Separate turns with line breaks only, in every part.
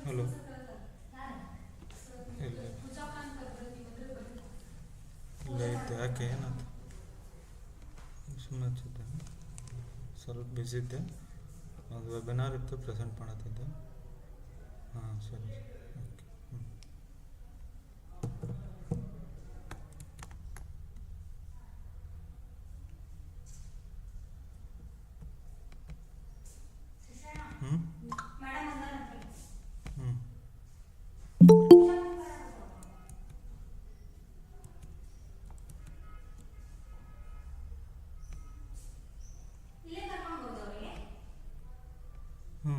Hello ಇಲ್ಲ ಇಲ್ಲ ಇತ್ತು ಯಾಕೆ ಏನಾಯ್ತು ಸುಮ್ಮನೆ ಹಚ್ಚಿದ್ದೆ ಸ್ವಲ್ಪ ಬ್ಯುಸಿ ಇದ್ದೆ ಒಂದು ವೆಬಿನಾರ್ ಇತ್ತು ಪ್ರೆಸೆಂಟ್ ಮಾಡತ್ತಿದ್ದೆ ಹಾಂ ಸರಿ ಓಕೆ ಹ್ಞೂ ಹ್ಞೂ ಹ್ಞೂ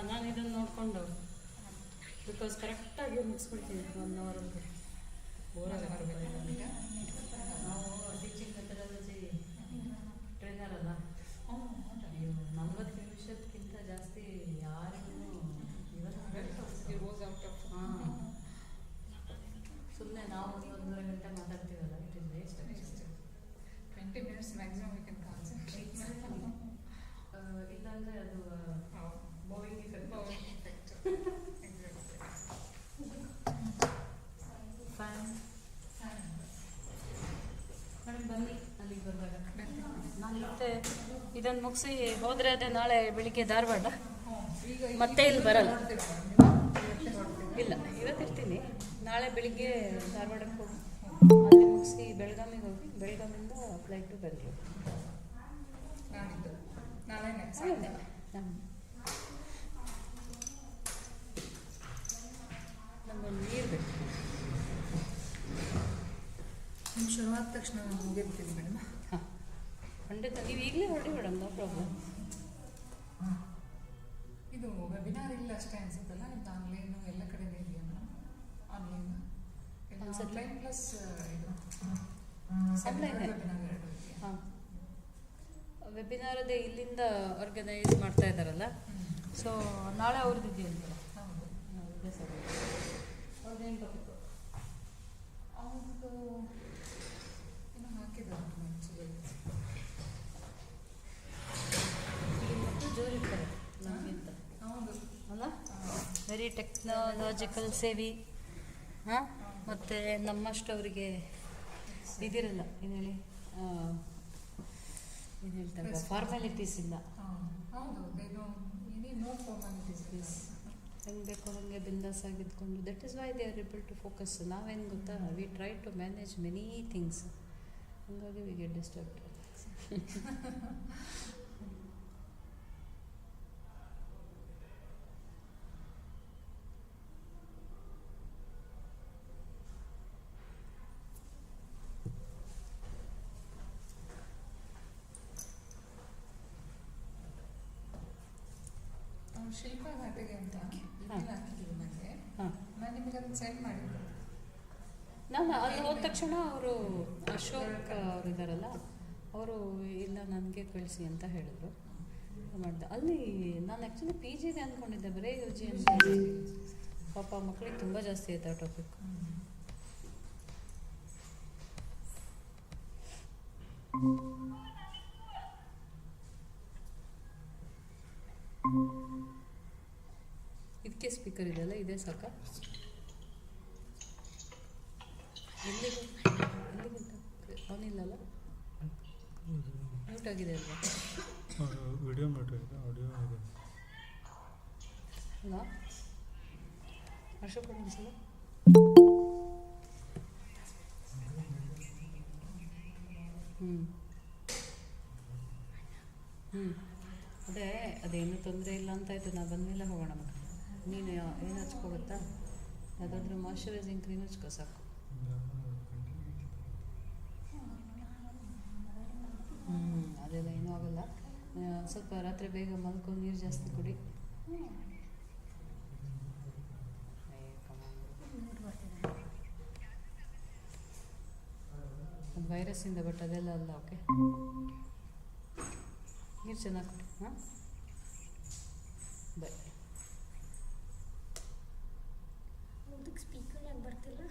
ನಾನು ಇದನ್ನು ನೋಡಿಕೊಂಡು ಬಿಕಾಸ್ ಕರೆಕ್ಟಾಗಿ ಮುಗಿಸ್ಬಿಡ್ತೀನಿ 1 ಅವರ್ ಬೋರಾಗಿ ಬರಬೇಕು. ನಾವು ಟೀಚಿಂಗ್ ಮೆಥಡಾಲಜಿ ಟ್ರೈನರ್ ಅಲ್ಲ, 40 ನಿಮಿಷಕ್ಕಿಂತ ಜಾಸ್ತಿ ಯಾರಿಗೂ ಸುಮ್ಮನೆ ನಾವು 1.5 ಗಂಟೆ ಮಾತಾಡ್ತೀವಲ್ಲ, ಇಟ್ ಇಸ್ ವೇಸ್ಟ್. ಬಂದಾಗ ನಾನು ಮತ್ತೆ ಇದನ್ನು ಮುಗಿಸಿ ಹೋದರೆ ಅದೇ ನಾಳೆ ಬೆಳಿಗ್ಗೆ ಧಾರವಾಡ, ಮತ್ತೆ ಇಲ್ಲಿ ಬರಲ್ಲ. ಇಲ್ಲ, ಇವತ್ತಿರ್ತೀನಿ. ನಾಳೆ ಬೆಳಿಗ್ಗೆ ಧಾರವಾಡಕ್ಕೆ ಹೋಗಿ ಅಲ್ಲಿ ಮುಗಿಸಿ ಬೆಳಗಾಮಿಗೆ ಹೋಗಿ ಬೆಳಗಾಮಿಂದ ಫ್ಲೈಟ್ ಟು ಬೆಂಗಳೂರು. ನಮ್ಮಲ್ಲಿ ನೀರು ಬೇಕು.
ನಿಮ್ಮ ಶುರುವಾದ ತಕ್ಷಣ ನಾನು ಮುಗಿರ್ತೀನಿ ಮೇಡಮ್.
ಹಾಂ, ಖಂಡಿತ. ನೀವು ಈಗಲೇ ಹೊರಡಿ ಮೇಡಮ್, ನೋ ಪ್ರಾಬ್ಲಮ್.
ಇದು ವೆಬಿನಾರ್ ಇಲ್ಲ ಅಷ್ಟೇ ಅನ್ಸುತ್ತಲ್ಲ, ಇದು ಆನ್ಲೈನು ಎಲ್ಲ ಕಡೆನೇ ಇದೆಯಾ ಮೇಡಮ್? ಆನ್ಲೈನ್ ಆನ್ಲೈನ್ ಪ್ಲಸ್ ಇದು
ಆನ್ಲೈನ್
ವೆಬಿನಾರ್ ಎರಡು ಇದೆಯಾ?
ಹಾಂ, ವೆಬಿನಾರ್ ಅದೇ ಇಲ್ಲಿಂದ ಆರ್ಗನೈಸ್ ಮಾಡ್ತಾ ಇದ್ದಾರಲ್ಲ, ಸೊ ನಾಳೆ ಅವ್ರದ್ದು ಇದೆಯಂತಲ್ಲ.
ಹೌದು,
ಇದೆ ಸರ್. ಅವ್ರದ್ದೇನು ಟಾಪಿಕ್?
ಅವ್ರದ್ದು ಏನೋ ಹಾಕಿದ್ದಾರೆ
ಮತ್ತು ಜೋರಿರ್ತಾರೆ ನಮಗಿಂತ.
ಹೌದು
ಅಲ್ಲ, ವೆರಿ ಟೆಕ್ನಾಲಜಿಕಲ್ ಸೇವಿ. ಹಾಂ, ಮತ್ತು ನಮ್ಮಷ್ಟು ಅವರಿಗೆ ಇದಿರಲ್ಲ, ಏನು ಹೇಳಿ, ಏನು ಹೇಳ್ತಾರೆ, ಫಾರ್ಮ್ಯಾಲಿಟೀಸ್ ಇಲ್ಲ.
ಹೌದು, ನೋ ಫಾರ್ಮಾಲಿಟೀಸ್.
ಹೆಂಗೆ ಬೇಕೋ ಹಾಗೆ ಬಿಂದಾಸ್ ಆಗಿದ್ಕೊಂಡು, that is why they are able to focus. ನಾವೇನು ಗೊತ್ತಾ, we try to manage many things, ಹಾಗಾಗಿ ವಿ ಗೆಟ್ ಡಿಸ್ಟರ್ಬ್ಡ್.
ಶಿಲ್ಪ ಘಾಟಿಗೆ ಅಂತ ಹಾಕಿದ್ದೀವಿ ನನಗೆ.
ಹಾಂ,
ನಾನು ನಿಮಗೆ ಅದನ್ನು ಸೆಂಡ್ ಮಾಡಿದ್ದೆ.
ನಾನು ಅಲ್ಲಿ ಹೋದ ತಕ್ಷಣ ಅವರು ಅಶೋಕ್ ಅವರು ಇದ್ದಾರಲ್ಲ, ಅವರು ಇಲ್ಲ ನನಗೆ ಕಳಿಸಿ ಅಂತ ಹೇಳಿದ್ರು. ಮಾಡಿದೆ ಅಲ್ಲಿ. ನಾನು ಆ್ಯಕ್ಚುಲಿ ಪಿ ಜಿಗೆ ಅಂದ್ಕೊಂಡಿದ್ದೆ, ಬರೀ ಯು ಜಿ ಅಂತ. ಪಾಪ ಮಕ್ಕಳಿಗೆ ತುಂಬ ಜಾಸ್ತಿ ಆಯ್ತು ಆ ಟಾಪಿಕ್. ಇದಕ್ಕೆ ಸ್ಪೀಕರ್ ಇದೆಯಲ್ಲ, ಇದೇ ಸಾಕ? ಎಲ್ಲಿಗೆ ಆನ್ ಇಲ್ಲಲ್ಲ, ಮ್ಯೂಟ್ ಆಗಿದೆ ಅಲ್ವಾ?
ವಿಡಿಯೋ ಮ್ಯೂಟ್ ಆಗಿದೆ, ಆಡಿಯೋ ಇದೆ.
ಅಲ್ಲ, ಅಶೋಕ್ ಒಂದ್ಸಲ ಅದೇನು ತೊಂದರೆ ಇಲ್ಲ ಅಂತಾಯ್ತು. ನಾ ಬಂದಮೇಲೆ ಹೋಗೋಣ. ಮಗ, ನೀನು ಏನು ಹಚ್ಕೋ ಗೊತ್ತಾ, ಯಾವುದಾದ್ರೂ ಮಾಯ್ಶ್ಚರೈಸಿಂಗ್ ಕ್ರೀಮ್ ಹಚ್ಕೋ ಸಾಕು. ಅದೆಲ್ಲ ಏನೂ ಆಗೋಲ್ಲ. ಸ್ವಲ್ಪ ರಾತ್ರಿ ಬೇಗ ಮಲ್ಕೊಂಡು ನೀರು ಜಾಸ್ತಿ ಕುಡಿ. ಅದು ವೈರಸ್ಸಿಂದ, ಬಟ್ ಅದೆಲ್ಲ ಅಲ್ಲ. ಓಕೆ, ನೀರು ಚೆನ್ನಾಗಿ ಕುಡಿ. ಹಾಂ, ಬಾಯ್.
ಸ್ಪೀಕರ್ ಯಾಕೆ ಬರ್ತಿಲ್ಲ?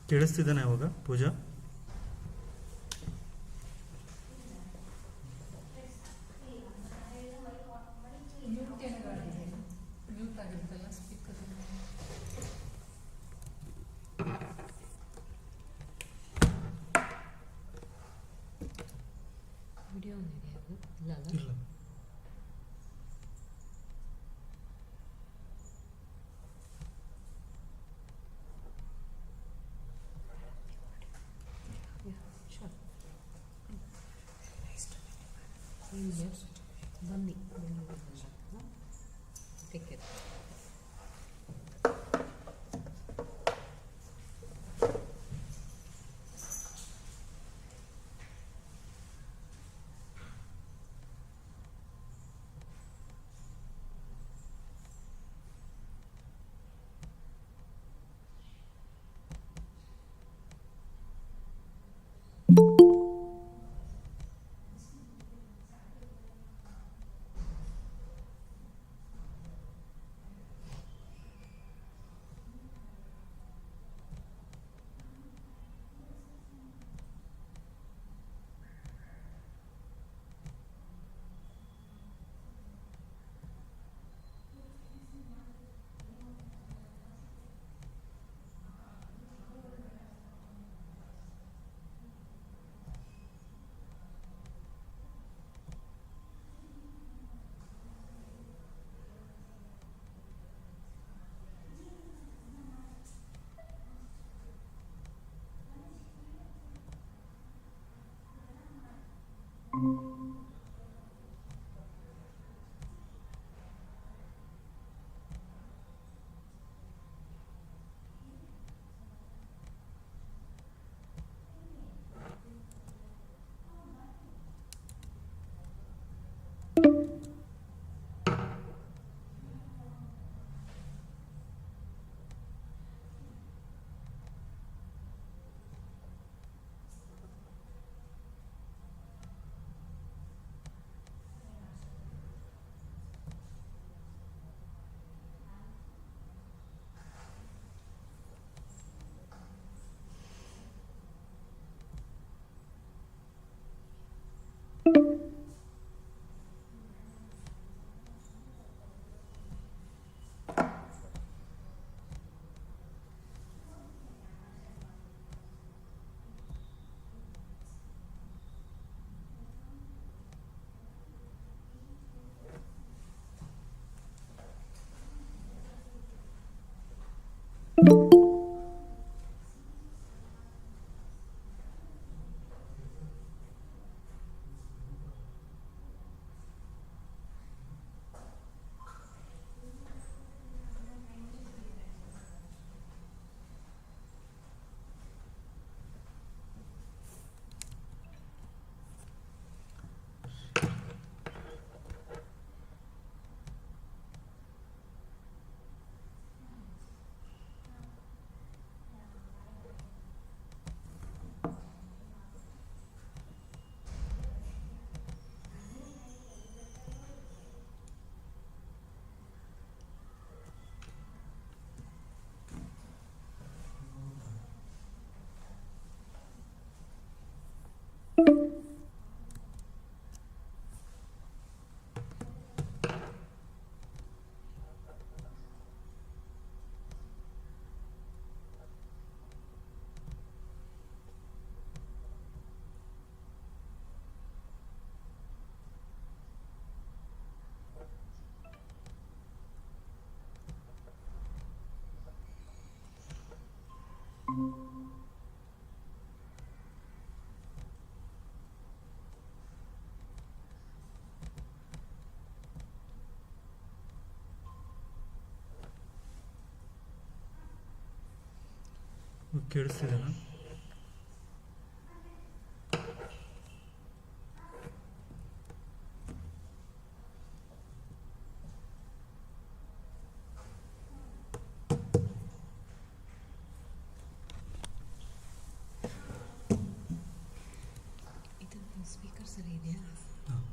ಕೇಳಿಸ್ತಿದ್ದಾನೆ ಅವಾಗ ಪೂಜಾ?
ಮ್ಯೂಟ್ ಆಗಿರುತ್ತಲ್ಲ ಸ್ಪೀಕರ್.
ವಿಡಿಯೋ ಇದೆಯಾ? ಇಲ್ಲ ಅಲ್ಲ?
ಇಲ್ಲ.
ಬನ್ನಿ ಟೇಕ್ ಕೇರ್.
ಕೇಳಿಸ್ತಿದೆನಾ?
ಇದು ಸ್ಪೀಕರ್ ಸರಿ ಇದೆಯಾ?
ಹಾಂ.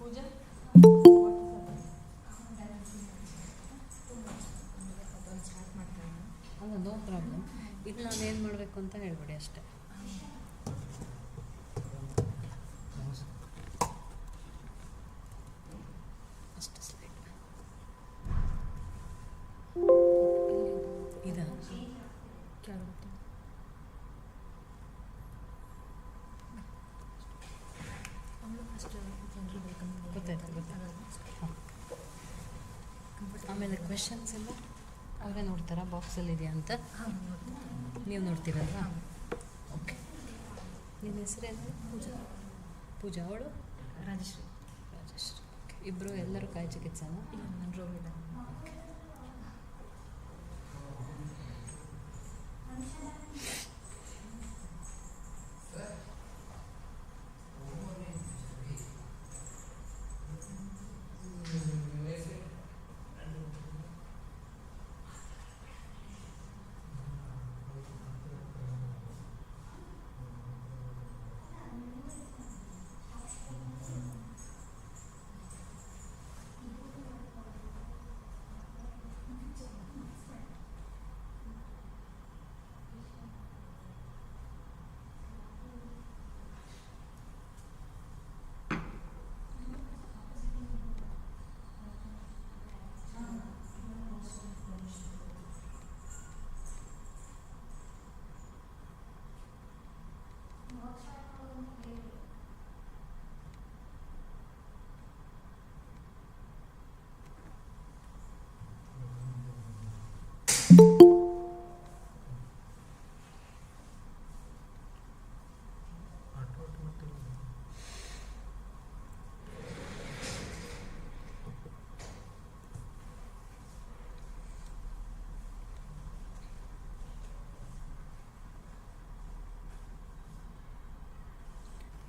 ಪೂಜಾ
ಸ್ಟಾರ್ಟ್ ಮಾಡ್ತಾರೆ.
ಅಲ್ಲ, ನೋ ಪ್ರಾಬ್ಲಮ್. ಇದು ನಾನು ಏನು ಮಾಡಬೇಕು ಅಂತ ಹೇಳ್ಬಿಡಿ ಅಷ್ಟೇ. ಅಷ್ಟು ಸ್ಲೈಡ್ ಇದಾ ಗೊತ್ತಾಯ್ತು ಹಾಂ. ಆಮೇಲೆ ಕ್ವೆಶನ್ಸ್ ಎಲ್ಲ ಅವರೇ ನೋಡ್ತಾರಾ ಬಾಕ್ಸಲ್ಲಿ ಇದೆಯಾ ಅಂತ? ನೀವು ನೋಡ್ತೀರಲ್ವಾ? ಓಕೆ. ನಿಮ್ಮ ಹೆಸರೇನು? ಪೂಜಾ. ಅವಳು
ರಾಜಶ್ರೀ.
ಓಕೆ. ಇಬ್ಬರು ಎಲ್ಲರೂ ಕಾಯಿ ಚಿಕಿತ್ಸೆನಾ?
ಇಲ್ಲ, ನಾನು ರೋಗಿಲ್ಲ.
ಓಕೆ.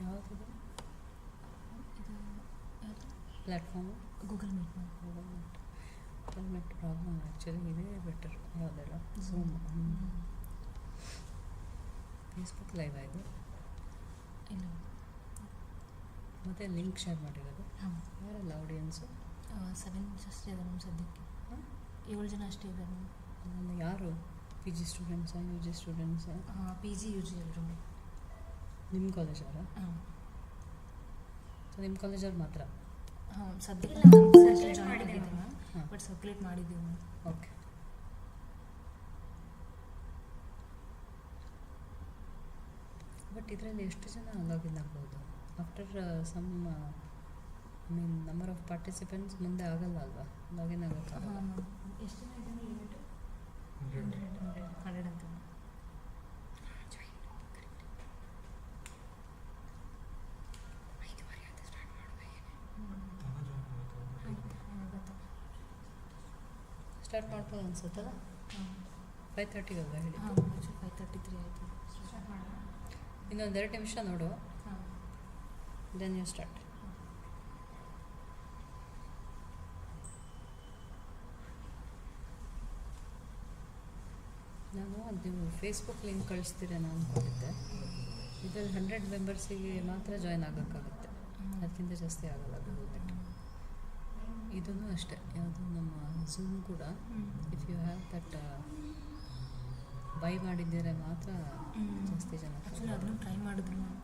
ಯಾವುದಿದೆ platform?
Google meet.
Google meet problem actually ಇದೇ ಬೆಟರ್. ಯಾವುದೆಲ್ಲ ಝೂಮ್. ಫೇಸ್ಬುಕ್ ಲೈವ್ ಆಯಿತು.
ಇಲ್ಲ,
ಮತ್ತು ಲಿಂಕ್ ಶೇರ್ ಮಾಡಿರೋದು.
ಹಾಂ.
ಯಾರೆಲ್ಲ ಆಡಿಯನ್ಸು?
7 ಅಷ್ಟೇ ಇದ್ದಾರೆ ನಮ್ಮ ಸದ್ಯಕ್ಕೆ. 7 ಜನ ಅಷ್ಟೇ ಇದ್ದಾರೆ.
ಅದನ್ನು ಯಾರು? ಪಿ ಜಿ ಸ್ಟೂಡೆಂಟ್ಸಾ, ಯು ಜಿ ಸ್ಟೂಡೆಂಟ್ಸಾ?
ಪಿ ಜಿ ಯು ಜಿ ಎಲ್ಲರೂ.
ನಿಮ್ಮ ಕಾಲೇಜವರಾ?
ಹಾಂ.
ಸೊ ನಿಮ್ಮ ಕಾಲೇಜವ್ರು ಮಾತ್ರ?
ಹಾಂ, ಸದ್ಯಕ್ಕೆ ಜಾಯ್ನ್ ಆಗಿದ್ದೀವಿ ಮ್ಯಾಮ್. ಬಟ್ ಸರ್ಕ್ಯುಲೇಟ್ ಮಾಡಿದ್ದೀವಿ ಮ್ಯಾಮ್.
ಓಕೆ. ಬಟ್ ಇದರಲ್ಲಿ ಎಷ್ಟು ಜನ ಲಾಗಿನ್ ಆಗ್ಬೋದು? After some number of participants ಮುಂದೆ ಆಗಲ್ಲ ಅಲ್ವಾ ಲಾಗಿನ್ ಆಗುತ್ತೆ?
ಹಾಂ ಮ್ಯಾಮ್. ಎಷ್ಟು ಜನ ಇದ್ದಾರೆ ಲಿಮಿಟ್? 100 ಅಂತ.
ಸ್ಟಾರ್ಟ್ ಮಾಡ್ಬೋದು ಅನ್ಸುತ್ತಲ್ಲ?
ಹಾಂ.
5:30 ಅಲ್ವಾ ಹೇಳಿ?
ಹಾಂ, 5:33 ಆಯಿತು. ಸ್ಟಾರ್ಟ್ ಮಾಡೋಣ.
ಇನ್ನೊಂದು 2 ನಿಮಿಷ ನೋಡು.
ಹಾಂ.
Then you start. ನಾನು ಅದು ಫೇಸ್ಬುಕ್ ಲಿಂಕ್ ಕಳಿಸ್ತೀರೇನೋ ಅಂದ್ಕೊಂಡಿದ್ದೆ. ಇದರಲ್ಲಿ 100 ಮೆಂಬರ್ಸಿಗೆ ಮಾತ್ರ ಜಾಯ್ನ್ ಆಗೋಕ್ಕಾಗುತ್ತೆ, ಅದಕ್ಕಿಂತ ಜಾಸ್ತಿ ಆಗಲ್ಲ ಗೂಗಲ್ ಮೀಟ್. ಇದೂ ಅಷ್ಟೇ, ಯಾವುದು ನಮ್ಮ ಝೂಮ್ ಕೂಡ if you have that buy ಮಾಡಿದ್ದೀರಾ ಮಾತ್ರ ಜಾಸ್ತಿ ಜನ.
ಆ್ಯಕ್ಚುಲಿ ಅದನ್ನು ಟ್ರೈ ಮಾಡಿದ್ರು ಮ್ಯಾಮ್.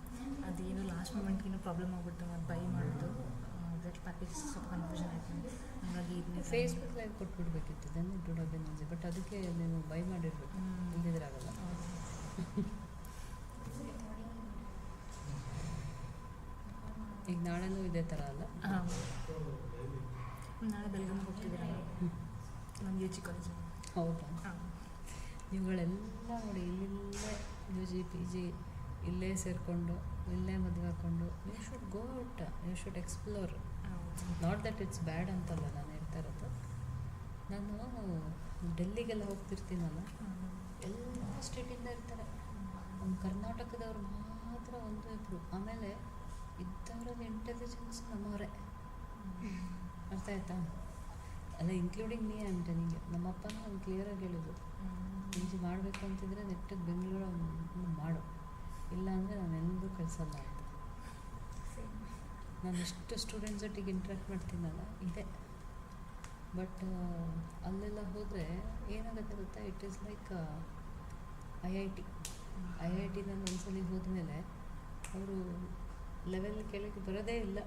ಅದೇನು ಲಾಸ್ಟ್ ಮೂಮೆಂಟ್ಗೇನೋ ಪ್ರಾಬ್ಲಮ್ ಆಗ್ಬಿಟ್ಟು ಅದು ಬೈ ಮಾಡೋದು ಅದರಲ್ಲಿ ಪ್ಯಾಕೇಜ್ ಸ್ವಲ್ಪ ಕನ್ಫ್ಯೂಷನ್ ಆಯಿತು. ಹಾಗಾಗಿ ಇದನ್ನೇ
ಫೇಸ್ಬುಕ್ ಲೈವ್ ಕೊಟ್ಬಿಡ್ಬೇಕಿತ್ತು, then it would have been easy. But ಅದಕ್ಕೆ ನೀವು ಬೈ ಮಾಡಿರಬೇಕು, ಇಲ್ದಿದ್ರೆ ಆಗಲ್ಲ. ಈಗ ನಾಳೆನೂ ಇದೇ ಥರ ಅಲ್ಲ?
ಹಾಂ. ನಾಳೆ ಬೆಳಗ್ಗೆ ಹೋಗ್ತಿದ್ದೀರಾ ನಮ್ಮ ಯು ಜಿ ಕಾಲೇಜ್?
ಹೌದಾ?
ಹಾಂ.
ಇವುಗಳೆಲ್ಲ ನೋಡಿ ಇಲ್ಲೇ ಯು ಜಿ ಪಿ ಜಿ ಇಲ್ಲೇ ಸೇರಿಕೊಂಡು ಇಲ್ಲೇ ಮದುವೆ ಹಾಕ್ಕೊಂಡು you should go out, you should explore. Not that it's bad ಅಂತಲ್ಲ ನಾನು ಹೇಳ್ತಾ ಇರೋದು. ನಾನು ಡೆಲ್ಲಿಗೆಲ್ಲ ಹೋಗ್ತಿರ್ತೀನಲ್ಲ, ಎಲ್ಲ ಸ್ಟೇಟಿಂದ ಇರ್ತಾರೆ. ನಮ್ಮ ಕರ್ನಾಟಕದವ್ರು ಮಾತ್ರ 1-2. ಆಮೇಲೆ ಇದ್ದವರಲ್ಲಿ ಇಂಟೆಲಿಜೆನ್ಸ್ ನಮ್ಮವರೇ. ಅರ್ಥ ಆಯ್ತಾ? ಅಲ್ಲ, ಇನ್ಕ್ಲೂಡಿಂಗ್ ಮೀ ಆ್ಯಂಡ್ ಟೆಲಿಂಗ್. ನಮ್ಮಪ್ಪನ ನಾನು ಕ್ಲಿಯರಾಗಿ ಹೇಳಿದ್ರು, ಪಿ ಜಿ ಮಾಡಬೇಕು ಅಂತಿದ್ರೆ ನೆಟ್ಟಿಗೆ ಬೆಂಗಳೂರು ಮಾಡು, ಇಲ್ಲ ಅಂದರೆ ನಾನು ಎಲ್ಲೂ ಕಳಿಸಲ್ಲ ಅಂತ. ನಾನು ಎಷ್ಟು ಸ್ಟೂಡೆಂಟ್ಸ್ ಒಟ್ಟಿಗೆ ಇಂಟ್ರ್ಯಾಕ್ಟ್ ಮಾಡ್ತೀನಲ್ಲ ಇದೆ. ಬಟ್ ಅಲ್ಲೆಲ್ಲ ಹೋದರೆ ಏನಾಗುತ್ತೆ ಗೊತ್ತಾ, ಇಟ್ ಈಸ್ ಲೈಕ್ ಐ ಐ ಟಿನಲ್ಲಿ ಒಂದ್ಸಲಿ ಹೋದ್ಮೇಲೆ ಅವರು ಲೆವೆಲ್ ಕೆಳಗೆ ಬರೋದೇ ಇಲ್ಲ.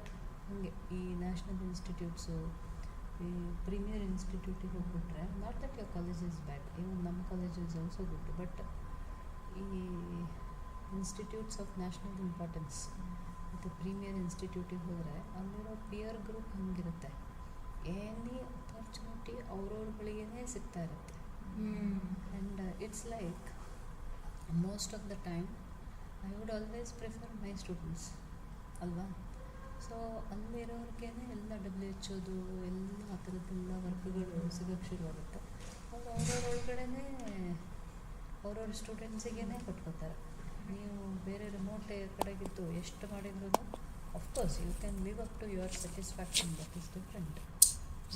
ಹಾಗೆ ಈ ನ್ಯಾಷನಲ್ ಇನ್ಸ್ಟಿಟ್ಯೂಟ್ಸು, ಈ ಪ್ರೀಮಿಯರ್ ಇನ್ಸ್ಟಿಟ್ಯೂಟಿಗೆ ಹೋಗ್ಬಿಟ್ರೆ, not that your college is bad, even ನಮ್ಮ college is also good, but ಈ ಇನ್ಸ್ಟಿಟ್ಯೂಟ್ಸ್ ಆಫ್ ನ್ಯಾಷನಲ್ ಇಂಪಾರ್ಟೆನ್ಸ್ ಮತ್ತು ಪ್ರೀಮಿಯರ್ ಇನ್ಸ್ಟಿಟ್ಯೂಟಿಗೆ ಹೋದರೆ ಅಲ್ಲಿರೋ ಪಿಯರ್ ಗ್ರೂಪ್ ಹಂಗಿರುತ್ತೆ. ಎನಿ ಅಪರ್ಚುನಿಟಿ ಅವ್ರವ್ರಗಳಿಗೇ ಸಿಗ್ತಾ ಇರುತ್ತೆ. And it's like most of the time I would always prefer my students ಅಲ್ವಾ. ಸೊ ಅಲ್ಲಿರೋರ್ಗೇ ಎಲ್ಲ WHO ಎಲ್ಲ ಆ ಥರದ್ದೆಲ್ಲ ವರ್ಕ್ಗಳು ಸಿಗೋಕ್ಕೆ ಶುರುವಾಗುತ್ತೆ. ಅವ್ರು ಅವ್ರವ್ರೊಳಗಡೆ ಅವ್ರವ್ರ ಸ್ಟೂಡೆಂಟ್ಸಿಗೇ ಕೊಟ್ಕೋತಾರೆ. ನೀವು ಬೇರೆ ರಿಮೋಟ್ ಕಡೆಗಿದ್ದು ಎಷ್ಟು ಮಾಡಿದ್ರು of course you can live up to your satisfaction, that is different.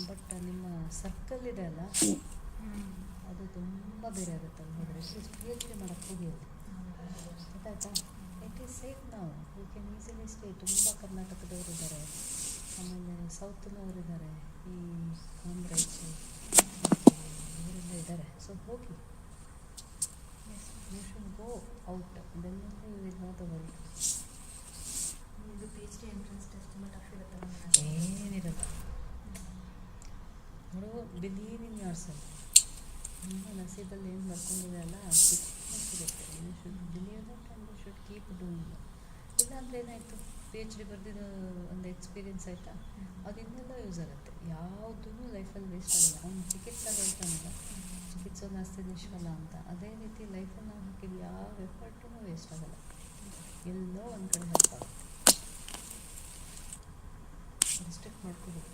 But ನಿಮ್ಮ ಸರ್ಕಲ್ ಇದೆ ಅಲ್ಲ, ಅದು ತುಂಬ ಬೇರೆ ಆಗುತ್ತಲ್ಲ. ಹೋದರೆ PhD ಮಾಡೋಕ್ಕೆ ಹೋಗಿ ಗೊತ್ತಾಯ್ತಾ. ಇಟ್ ಈಸ್ ಸೇಫ್ ನಾವು, ಯು ಕ್ಯಾನ್ ಈಸಿಲಿ ಸ್ಟೇ. ತುಂಬ ಕರ್ನಾಟಕದವರು ಇದ್ದಾರೆ, ಆಮೇಲೆ ಸೌತ್ನವರಿದ್ದಾರೆ, ಈ ಕಾಮ್ರೇಡ್ಸು ಇವರೆಲ್ಲ ಇದ್ದಾರೆ. ಸೊ ಹೋಗಿ, you should go out, then you will know the world.
ಇದು PhD ಎಂಟ್ರೆನ್ಸ್ ಟೆಸ್ಟ್ ತುಂಬ ಟಫ್ ಇರುತ್ತಲ್ಲ.
ಏನಿರಲ್ಲ ನೋಡು, ಬಿಲೀವ್ ಇನ್ ಯೋರ್ ಸೆಲ್ಫ್. ನಿಮ್ಮ ನಸೀಬಲ್ಲಿ ಏನು ಬರ್ಕೊಂಡಿದೆ ಅಲ್ಲ, ಸಿಗುತ್ತೆ. You should believe that and you should keep doing. ಇಲ್ಲಾಂದರೆ ಏನಾಯಿತು, PhD ಬರೆದಿರೋ ಒಂದು ಎಕ್ಸ್ಪೀರಿಯೆನ್ಸ್ ಆಯಿತಾ, ಅದು ಇನ್ನೆಲ್ಲ ಯೂಸ್ ಆಗುತ್ತೆ. ಯಾವುದೂ ಲೈಫಲ್ಲಿ ವೇಸ್ಟ್ ಆಗಲ್ಲ. ಅವ್ನು ಚಿಕಿತ್ಸೆ ಹೇಳ್ತಾನಲ್ಲ, ಚಿಕಿತ್ಸೆ ನಾಸ್ತಿ ನಿಷ್ಫಲ ಅಂತ, ಅದೇ ರೀತಿ ಲೈಫಲ್ಲಿ ನಾವು ಹಾಕಿದ ಯಾವ ಎಫರ್ಟೂ ವೇಸ್ಟ್ ಆಗಲ್ಲ, ಎಲ್ಲೋ ಒಂದು ಕಡೆ ಹೆಲ್ಪ್ ಆಗುತ್ತೆ. ರೆಸ್ಟ್ರಿಕ್ಟ್ ಮಾಡ್ಕೋಬೇಕು.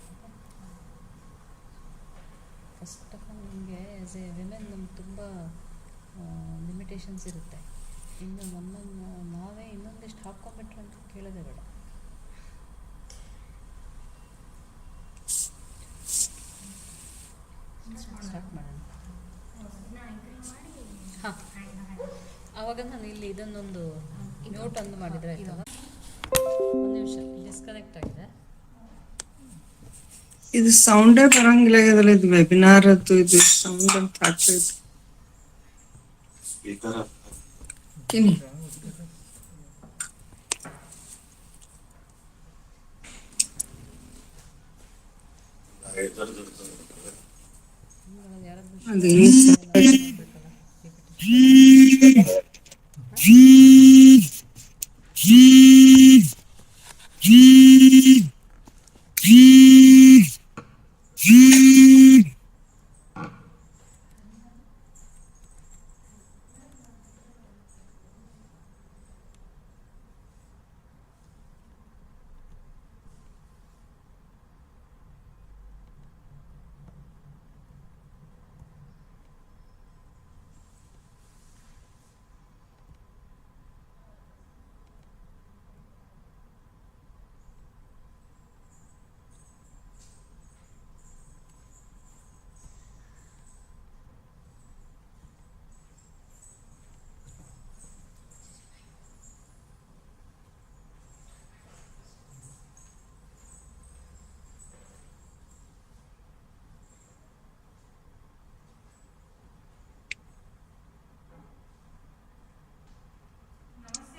ಫಸ್ಟ್ ಆಫ್ ಆಲ್ ನಿಮಗೆ ಆ್ಯಸ್ ಎ ವಿಮೆನ್ ನಮ್ಗೆ ತುಂಬ ಲಿಮಿಟೇಷನ್ಸ್ ಇರುತ್ತೆ. ಇನ್ನು ನಮ್ಮನ್ನು ನಾವೇ ಇನ್ನೊಂದಿಷ್ಟು ಹಾಕ್ಕೊಂಬಿಟ್ರೆ ಅಂತ ಕೇಳೋದೇ ಬೇಡ. ಸ್ಟಾರ್ಟ್ ಮಾಡೋಣ. ಹಾಂ, ಆವಾಗ ನಾನು ಇಲ್ಲಿ ಇದನ್ನೊಂದು ನೋಟ್ ಒಂದು ಮಾಡಿದರೆ ಆಯ್ತಲ್ಲ. ಒಂದು ನಿಮಿಷ, ಡಿಸ್ಕನೆಕ್ಟ್ ಆಗಿದೆ.
ಇದು ಸೌಂಡೇ ಬರಂಗಿಲ್ಲ ಆಗ್ಯದಲ್ಲ. ಇದು ವೆಬಿನಾರ್ ಅದು ಇದು ಸೌಂಡ್ ಅಂತ ಹಾಕ್ತೈತಿ.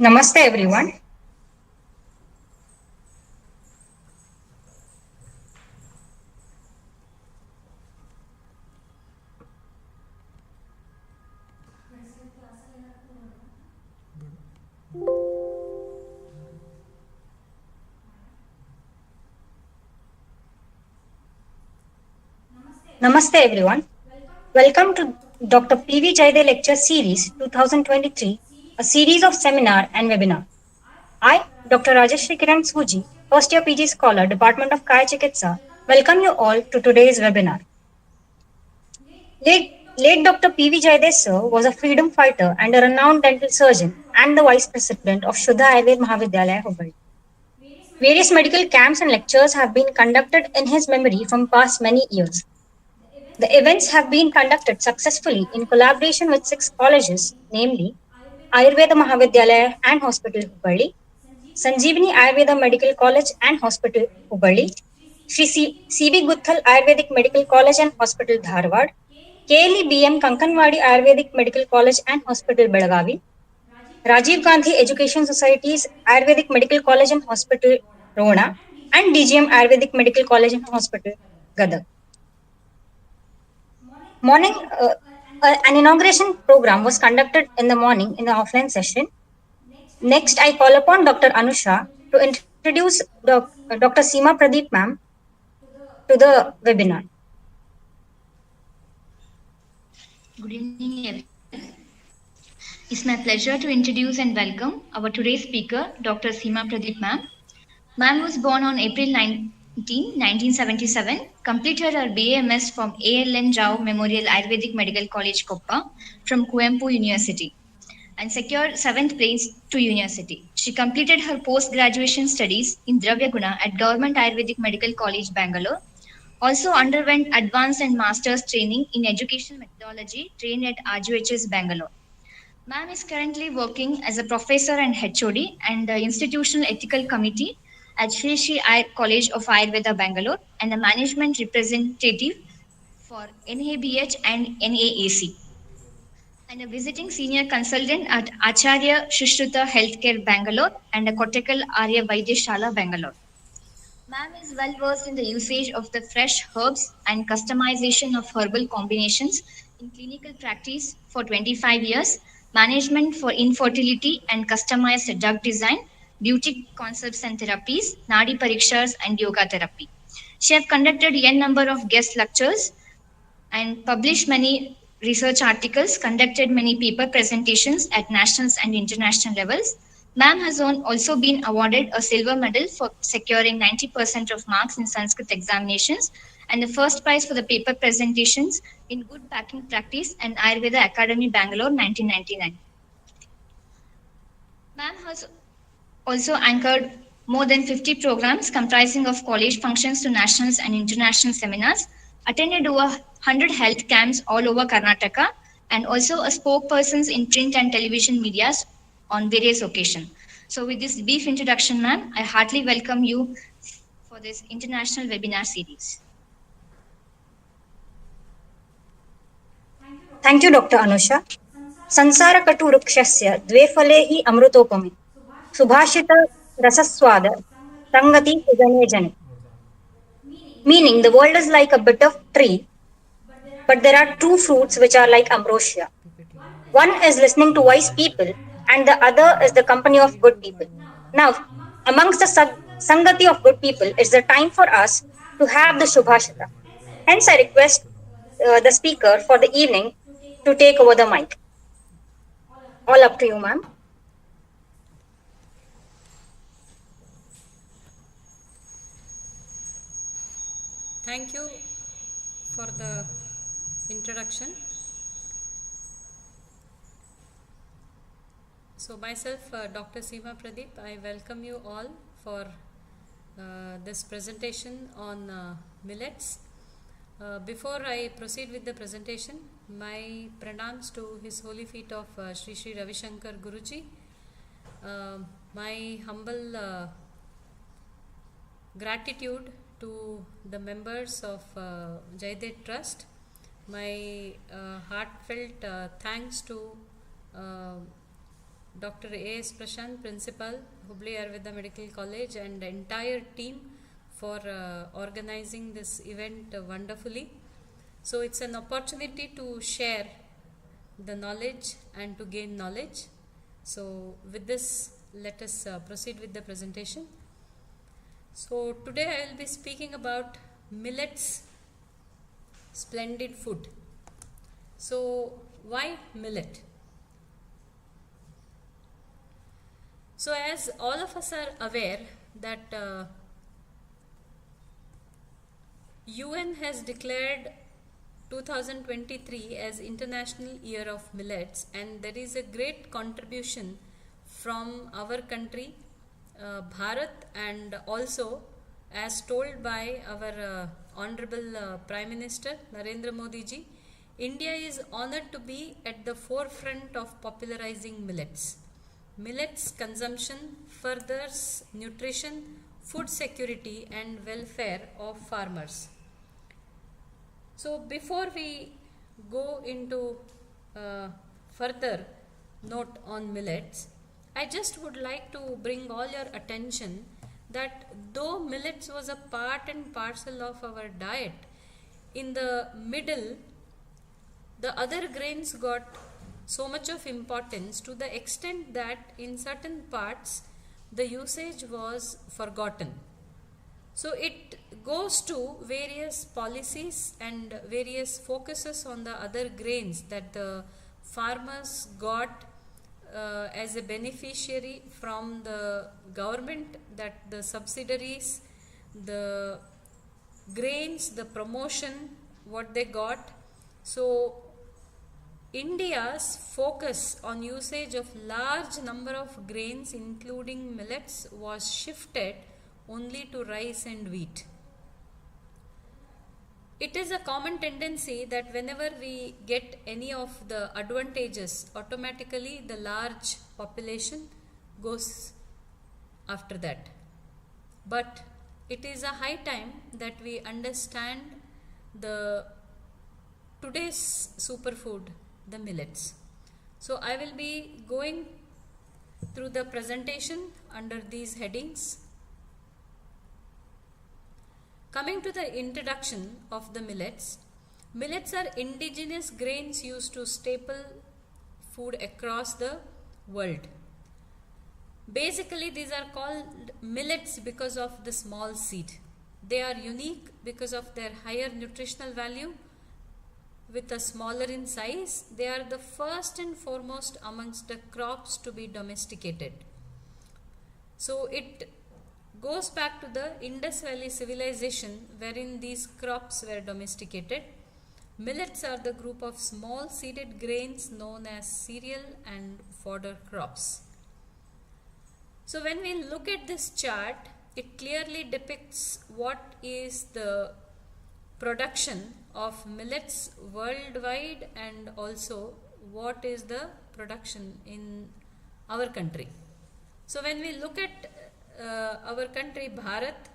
Namaste everyone. Namaste everyone. Welcome to Dr. P.V. Jaide Lecture Series 2023, a series of seminar and webinar. I, Dr. Rajeshri Kiran Suji, first year PG scholar, Department of Kaya Chikitsa, welcome you all to today's webinar. Late Dr. P.V. Jaide sir was a freedom fighter and a renowned dental surgeon and the vice president of Shuddha Ayurveda Mahavidyalaya, Hubballi. Various medical camps and lectures have been conducted in his memory from past many years. The events have been conducted successfully in collaboration with 6 colleges, namely Ayurveda Mahavidyalaya and Hospital Hubballi, Sanjeevani Ayurveda Medical College and Hospital, Hubballi, Sri C.B. Guthal Ayurvedic Medical College and Hospital, Dharwad, KLE BM Kankanwadi Ayurvedic Medical College and Hospital, Belagavi, Rajiv Gandhi Education Society's Ayurvedic Medical College and Hospital, Rona, and DGM Ayurvedic Medical College and Hospital, Gadag. Morning, an inauguration program was conducted in the morning in the offline session. Next, I call upon Dr. Anusha to introduce Dr. Seema Pradeep ma'am to the webinar.
Good evening, everyone. It's my pleasure to introduce and welcome our today's speaker, Dr. Seema Pradeep ma'am. Ma'am was born on April 19, 1977, completed her BAMS from ALN Rao Memorial Ayurvedic Medical College, Koppa from Kuvempu University and secured 7th place to university. She completed her post-graduation studies in Dravya Guna at Government Ayurvedic Medical College, Bangalore. Also underwent advanced and master's training in education methodology trained at RGHS, Bangalore. Ma'am is currently working as a professor and HOD and the Institutional Ethical Committee at Sri Sri College of Ayurveda, Bangalore, and a management representative for NABH and NAAC, and a visiting senior consultant at Acharya Shushruta Healthcare, Bangalore, and a Kottakkal Arya Vaidyashala, Bangalore. Ma'am is well versed in the usage of the fresh herbs and customization of herbal combinations in clinical practice for 25 years, management for infertility and customized drug design, beauty concepts and therapies, nadi parikshas and yoga therapy. She have conducted n number of guest lectures and published many research articles, conducted many paper presentations at national and international levels. Ma'am has also been awarded a silver medal for securing 90% of marks in Sanskrit examinations and the first prize for the paper presentations in Good Packing Practice and Ayurveda Academy, Bangalore, 1999. Ma'am has also anchored more than 50 programs comprising of college functions to national and international seminars, attended over 100 health camps all over Karnataka, and also a spokesperson in print and television medias on various occasions. So with this brief introduction, ma'am, I heartily welcome you for this international webinar series.
Thank you, Dr. Anusha. Sansara katu rukshasya dve phale hi amrutopame. Subhashita rasaswada sangati sujane jane. Meaning, the world is like a bit of tree, but there are two fruits which are like ambrosia. One is listening to wise people, and the other is the company of good people. Now, amongst the Sangati of good people, it's the time for us to have the Shubhashita. Hence, I request the speaker for the evening to take over the mic. All up to you, ma'am.
Thank you for the introduction. So myself, Dr. Seema Pradeep, I welcome you all for this presentation on millets. Before I proceed with the presentation, my pranams to His Holy Feet of Sri Sri Ravi Shankar Guruji, my humble gratitude to the members of Jaidev Trust, my heartfelt thanks to Dr. A.S. Prashant, Principal, Hubli Ayurveda Medical College, and the entire team for organizing this event wonderfully. So it's an opportunity to share the knowledge and to gain knowledge. So with this, let us proceed with the presentation. So today I will be speaking about millets, splendid food. So why millet? So as all of us are aware that UN has declared 2023 as International Year of Millets, and there is a great contribution from our country, Bharat, and also as told by our Honorable Prime Minister Narendra Modi ji, India is honored to be at the forefront of popularizing millets. millets consumption furthers nutrition, food security and welfare of farmers. So before we go into further note on millets, I just would like to bring all your attention that though millets was a part and parcel of our diet, in the middle the other grains got so much of importance to the extent that in certain parts the usage was forgotten. So it goes to various policies and various focuses on the other grains that the farmers got as a beneficiary from the government, that the subsidiaries, the grains, the promotion, what they got. So India's focus on usage of large number of grains including millets was shifted only to rice and wheat. It is a common tendency that whenever we get any of the advantages, automatically the large population goes after that. But it is a high time that we understand the today's superfood, the millets. So I will be going through the presentation under these headings. Coming to the introduction of the millets, millets are indigenous grains used to staple food across the world. Basically, these are called millets because of the small seed. They are unique because of their higher nutritional value. With a smaller in size, they are the first and foremost amongst the crops to be domesticated. So it goes back to the Indus Valley civilization wherein these crops were domesticated. Millets are the group of small seeded grains known as cereal and fodder crops. So when we look at this chart, it clearly depicts what is the production of millets worldwide and also what is the production in our country. So when we look at our country Bharat,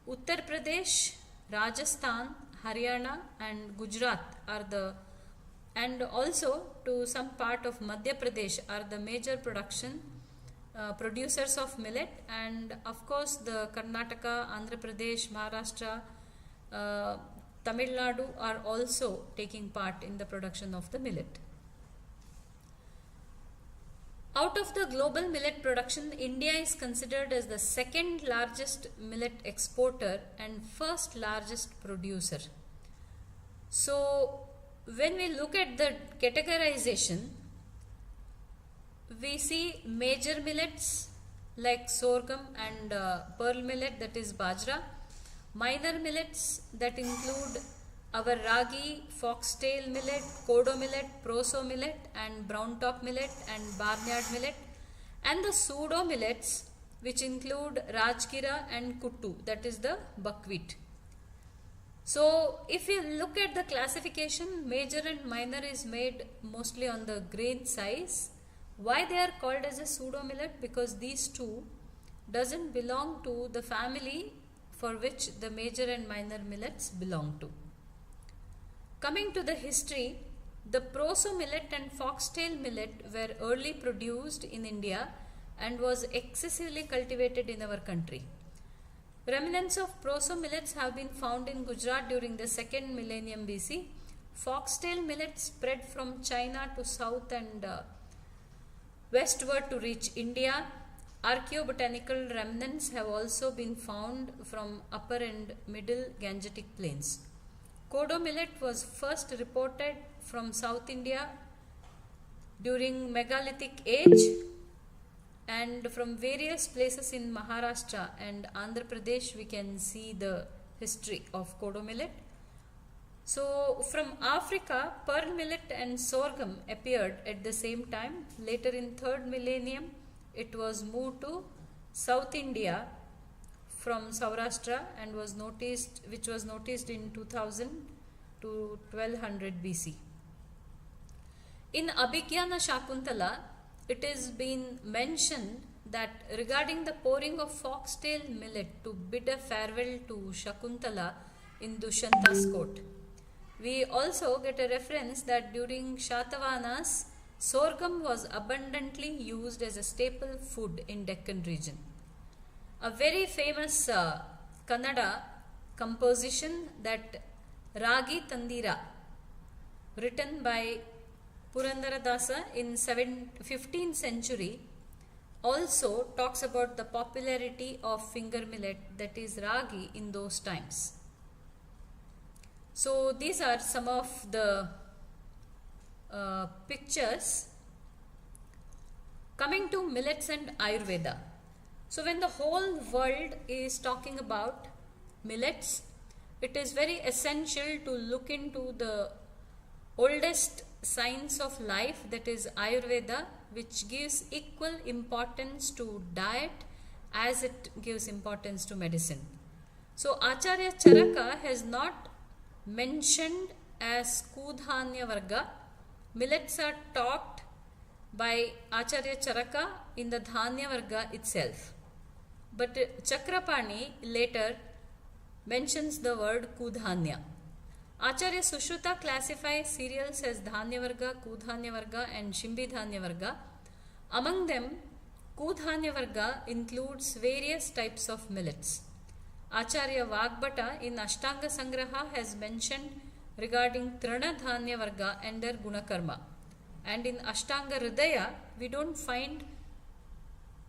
Uttar Pradesh, Rajasthan, Haryana and Gujarat are the, and also to some part of Madhya Pradesh are the major producers of millet, and of course the Karnataka, Andhra Pradesh, Maharashtra, Tamil Nadu are also taking part in the production of the millet. Out of the global millet production, India is considered as the second largest millet exporter and first largest producer. So when we look at the categorization, we see major millets like sorghum and pearl millet, that is bajra. Minor millets that include our ragi, foxtail millet, kodo millet, proso millet and brown top millet and barnyard millet, and the pseudo millets which include rajgira and kuttu, that is the buckwheat. So if you look at the classification, major and minor is made mostly on the grain size. Why they are called as a pseudo millet? Because these two doesn't belong to the family for which the major and minor millets belong to. Coming to the history, the proso millet and foxtail millet were early produced in India and was excessively cultivated in our country. Remnants of proso millets have been found in Gujarat during the 2nd millennium BC. Foxtail millet spread from China to south and westward to reach India. Archaeobotanical remnants have also been found from upper and middle Gangetic plains. Kodo millet was first reported from South India during megalithic age, and from various places in Maharashtra and Andhra Pradesh we can see the history of kodo millet. So from Africa, pearl millet and sorghum appeared at the same time. Later in 3rd millennium, it was moved to South India from Saurashtra and which was noticed in 2000 to 1200 BC. In Abhigyana Shakuntala, it is been mentioned that regarding the pouring of foxtail millet to bid a farewell to Shakuntala in Dushanta's court. We also get a reference that during Shatavahanas, sorghum was abundantly used as a staple food in Deccan region. A very famous Kannada composition, that Ragi Tandira, written by Purandaradasa in 15th century, also talks about the popularity of finger millet, that is ragi, in those times. So these are some of the pictures. Coming to millets and Ayurveda. So when the whole world is talking about millets, it is very essential to look into the oldest science of life, that is Ayurveda, which gives equal importance to diet as it gives importance to medicine. So Acharya Charaka has not mentioned as Kudhanya Varga. Millets are taught by Acharya Charaka in the Dhanya Varga itself. But Chakrapani later mentions the word Kudhanya. Acharya Sushruta classifies cereals as Dhanya Varga, Kudhanya Varga and Shimbi Dhanya Varga. Among them, Kudhanya Varga includes various types of millets. Acharya Vagbata in Ashtanga Sangraha has mentioned regarding Trana Dhanya Varga and their Gunakarma. And in Ashtanga Hridaya, we don't find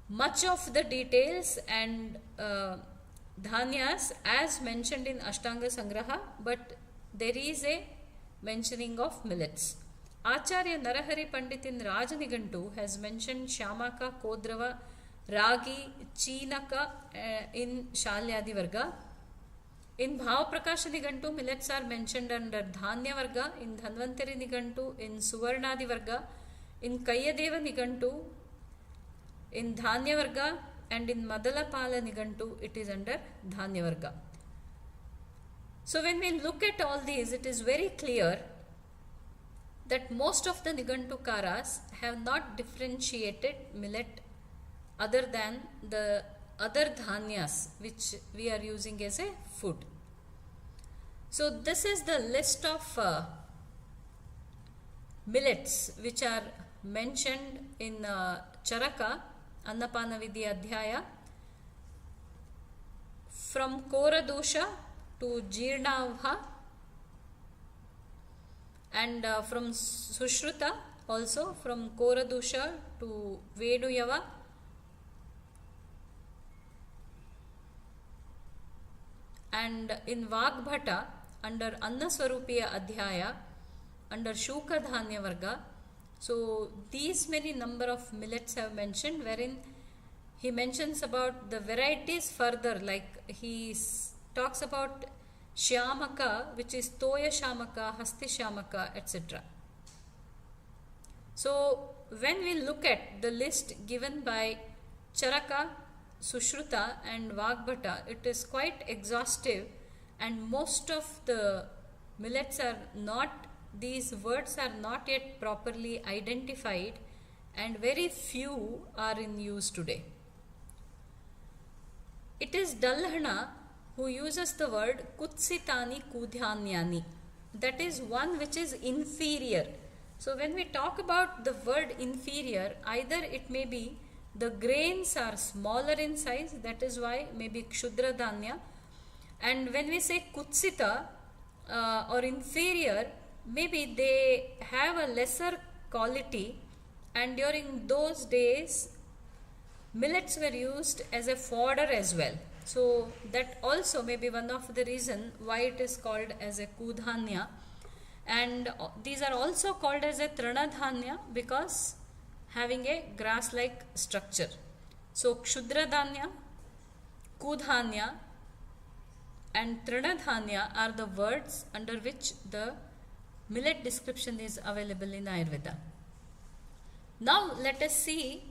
much of the details and dhanyas as mentioned in Ashtanga Sangraha, but there is a mentioning of millets. Acharya Narahari Pandit in Rajanigantu has mentioned Shamaka, Kodrava, Ragi, Chinaka in Shalyadi Varga. In Bhavaprakash Nigantu, millets are mentioned under Dhanya Varga, in Dhanvantari Nigantu, in Suvarnadi Varga, in Kayyadeva Nigantu, in Dhanya Varga, and in Madalapala Nigantu, it is under Dhanya Varga. So when we look at all these, it is very clear that most of the Nigantukaras have not differentiated millet other than the other dhanyas which we are using as a food. So this is the list of millets which are mentioned in Charaka, Annapana Vidhi Adhyaya, from Koradosha to Jirnavha, and from Sushruta also, from Koradosha to Veduyava, and in Vagbhata under Annaswarupiya Adhyaya under Shuka Dhanya Varga. So these many number of millets have mentioned, wherein he mentions about the varieties further, like he talks about Shyamaka, which is Toya Shamaka, Hasti Shamaka, etc. So when we look at the list given by Charaka, Sushruta and Vagbhata, it is quite exhaustive, and most of the millets are not, these words are not yet properly identified, and very few are in use today. It is Dalhana who uses the word Kutsitani Kudhyanyani, that is one which is inferior. So when we talk about the word inferior, either it may be the grains are smaller in size, that is why maybe Kshudra Dhanya, and when we say Kutsita or inferior, maybe they have a lesser quality, and during those days millets were used as a fodder as well. So that also may be one of the reason why it is called as a Kudhanya, and these are also called as a Tranadhanya because having a grass-like structure. So Kshudra Dhanya, Kudhanya and Tranadhanya are the words under which the millet description is available in Ayurveda. Now let us see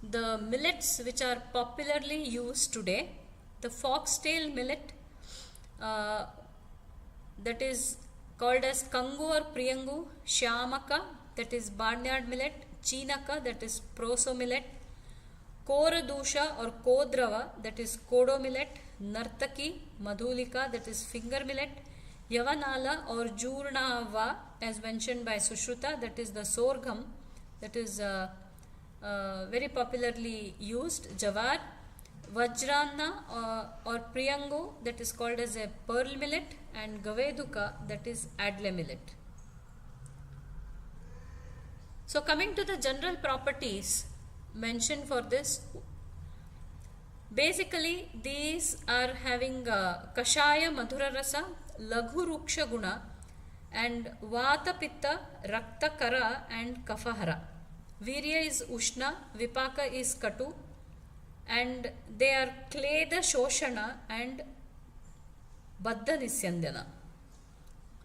the millets which are popularly used today. The foxtail millet, that is called as Kangu or Priyangu, Shyamaka, that is barnyard millet, Chinaka, that is proso millet, Koradusha or Kodrava, that is kodo millet, Nartaki, Madhulika, that is finger millet, Yavanala or Jurnava, as mentioned by Sushruta, that is the sorghum, that is very popularly used, Jawar, Vajrana or Priyango, that is called as a pearl millet, and Gaveduka, that is adle millet. So coming to the general properties mentioned for this, basically these are having Kashaya Madhura Rasa, Laghu Ruksha Guna, and Vata Pitta, Rakta Kara and Kafahara. Virya is Ushna, Vipaka is Katu, and they are Kleda Shoshana and Baddha Nisyandana.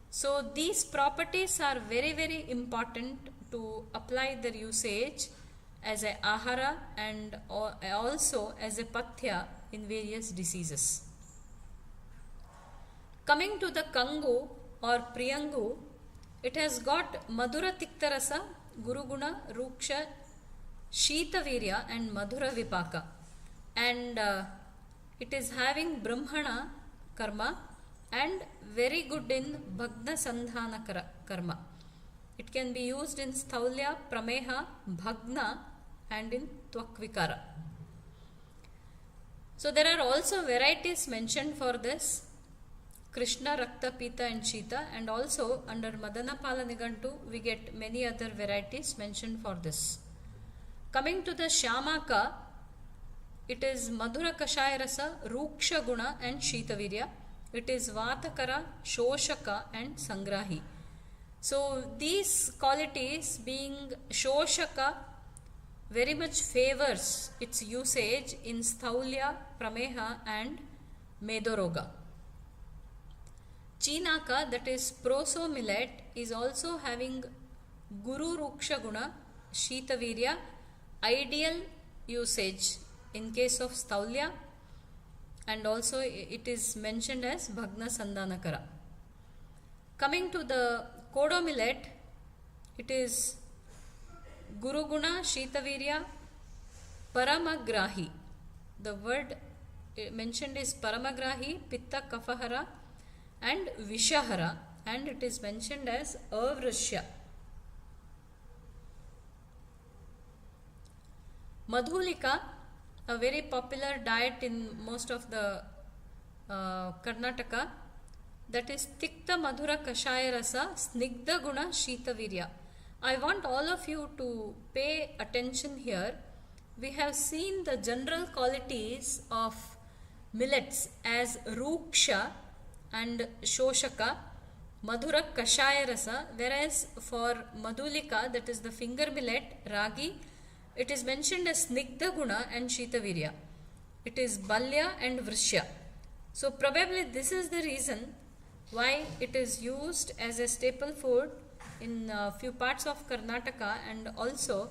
So these properties are very, very important to apply their usage as a ahara and also as a pathya in various diseases. Coming to the Kangu or Priyangu, it has got Madhura Tiktarasa, Guruguna, Ruksha, Shita Virya and Madhura Vipaka, and it is having Brahmana karma and very good in Bhagna Sandhana karma. It can be used in Staulya, Prameha, Bhagna and in Tvakvikara. So there are also varieties mentioned for this, Krishna, Rakta, Pita and Shita, and also under Madanapala Nigantu we get many other varieties mentioned for this. Coming to the Shamaka, it is Madhura Kashaya Rasa, Ruksha Guna and Shita Virya. It is Vatakara, Shoshaka and Sangrahi. So these qualities being Shoshaka very much favors its usage in Staulya, Prameha and Medoroga. Chinaka, that is proso millet, is also having Guru Ruksha Guna, Shita Virya, ideal usage in case of Staulya, and also it is mentioned as Bhagna Sandhanakara. Coming to the kodo millet, it is Guru Guna, Shita Virya, Paramagrahi. The word mentioned is Paramagrahi, Pitta Kafahara and Vishahara, and it is mentioned as Avrashya. Madhulika, a very popular diet in most of the Karnataka, that is Tikta Madhura Kashaya Rasa, Snigdha Guna, Shita Virya. I want all of you to pay attention here. We have seen the general qualities of millets as Ruksha and Shoshaka, Madhura Kashaya Rasa, whereas for Madhulika, that is the finger millet, Ragi, it is mentioned as Snigdha Guna and Shita Virya. It is Balya and Vrishya. So probably this is the reason why it is used as a staple food in a few parts of Karnataka, and also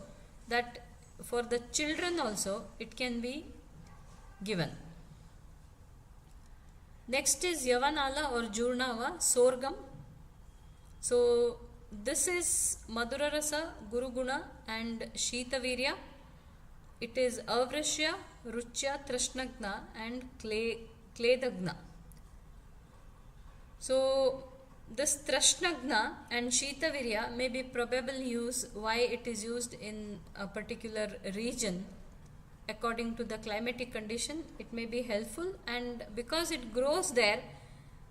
that for the children also it can be given. Next is Yavanala or Jurnava, sorghum. So this is Madhura Rasa, Guru Guna and Shita Virya. It is Avrishya, Ruchya, Trashnagna and Kledagna. So this Trashnagna and Shita Virya may be probable use why it is used in a particular region. According to the climatic condition, it may be helpful, and because it grows there,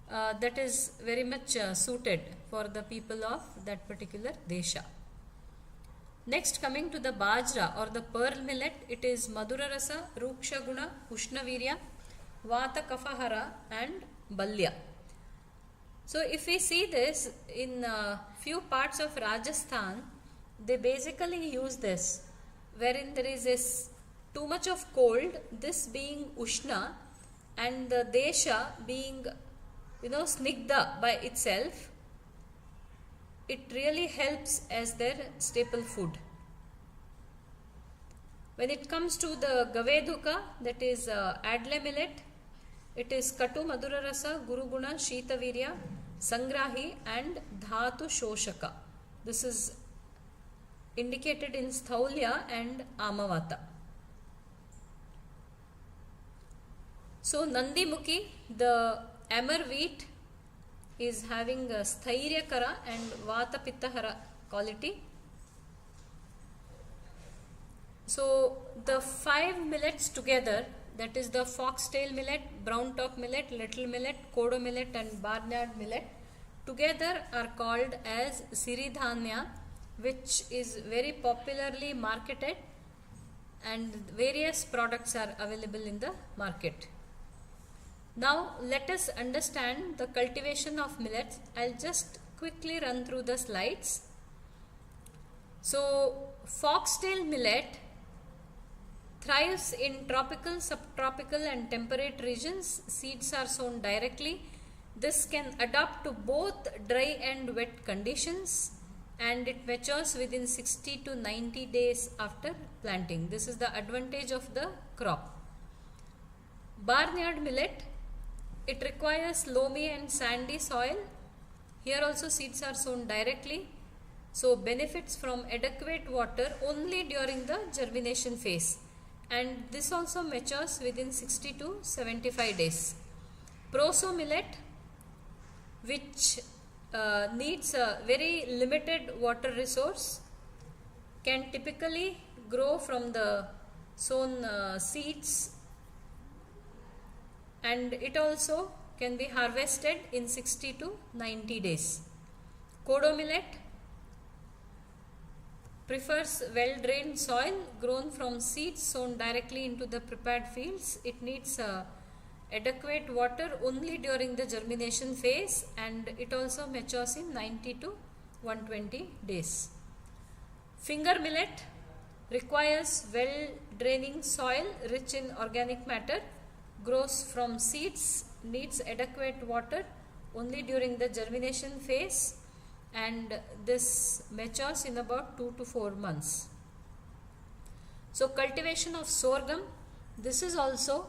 that is very much suited for the people of that particular desha. Next, coming to the Bajra or the pearl millet, it is Madhura Rasa, Ruksha Guna, Ushna Virya, Vata Kafahara and Balya. So if we see this in few parts of Rajasthan, they basically use this, wherein there is too much of cold, this being Ushna and the Desha being Snigdha by itself, it really helps as their staple food. When it comes to the Gaveduka, that is Adle millet, it is Katu Madhura Rasa, Guru Guna, Shita Virya, Sangrahi and Dhatu Shoshaka. This is indicated in Sthaulya and Amavata. So Nandimukhi, the amber wheat, is having a Sthairya-kara and Vata Pitta-hara quality. So the 5 millets together, that is the foxtail millet, brown top millet, little millet, kodo millet and barnyard millet, together are called as Siridhanya, which is very popularly marketed, and various products are available in the market. Now let us understand the cultivation of millets. I'll just quickly run through the slides. So foxtail millet thrives in tropical, subtropical and temperate regions. Seeds are sown directly. This can adapt to both dry and wet conditions, and it matures within 60 to 90 days after planting. This is the advantage of the crop. Barnyard millet, it requires loamy and sandy soil. Here also seeds are sown directly, so benefits from adequate water only during the germination phase, and this also matures within 60 to 75 days. Proso millet, which needs a very limited water resource, can typically grow from the sown seeds, and it also can be harvested in 60 to 90 days. Kodo millet prefers well-drained soil grown from seeds sown directly into the prepared fields. It needs adequate water only during the germination phase, and it also matures in 90 to 120 days. Finger millet requires well-draining soil rich in organic matter, grows from seeds, needs adequate water only during the germination phase, and this matures in about 2 to 4 months. So cultivation of sorghum, this is also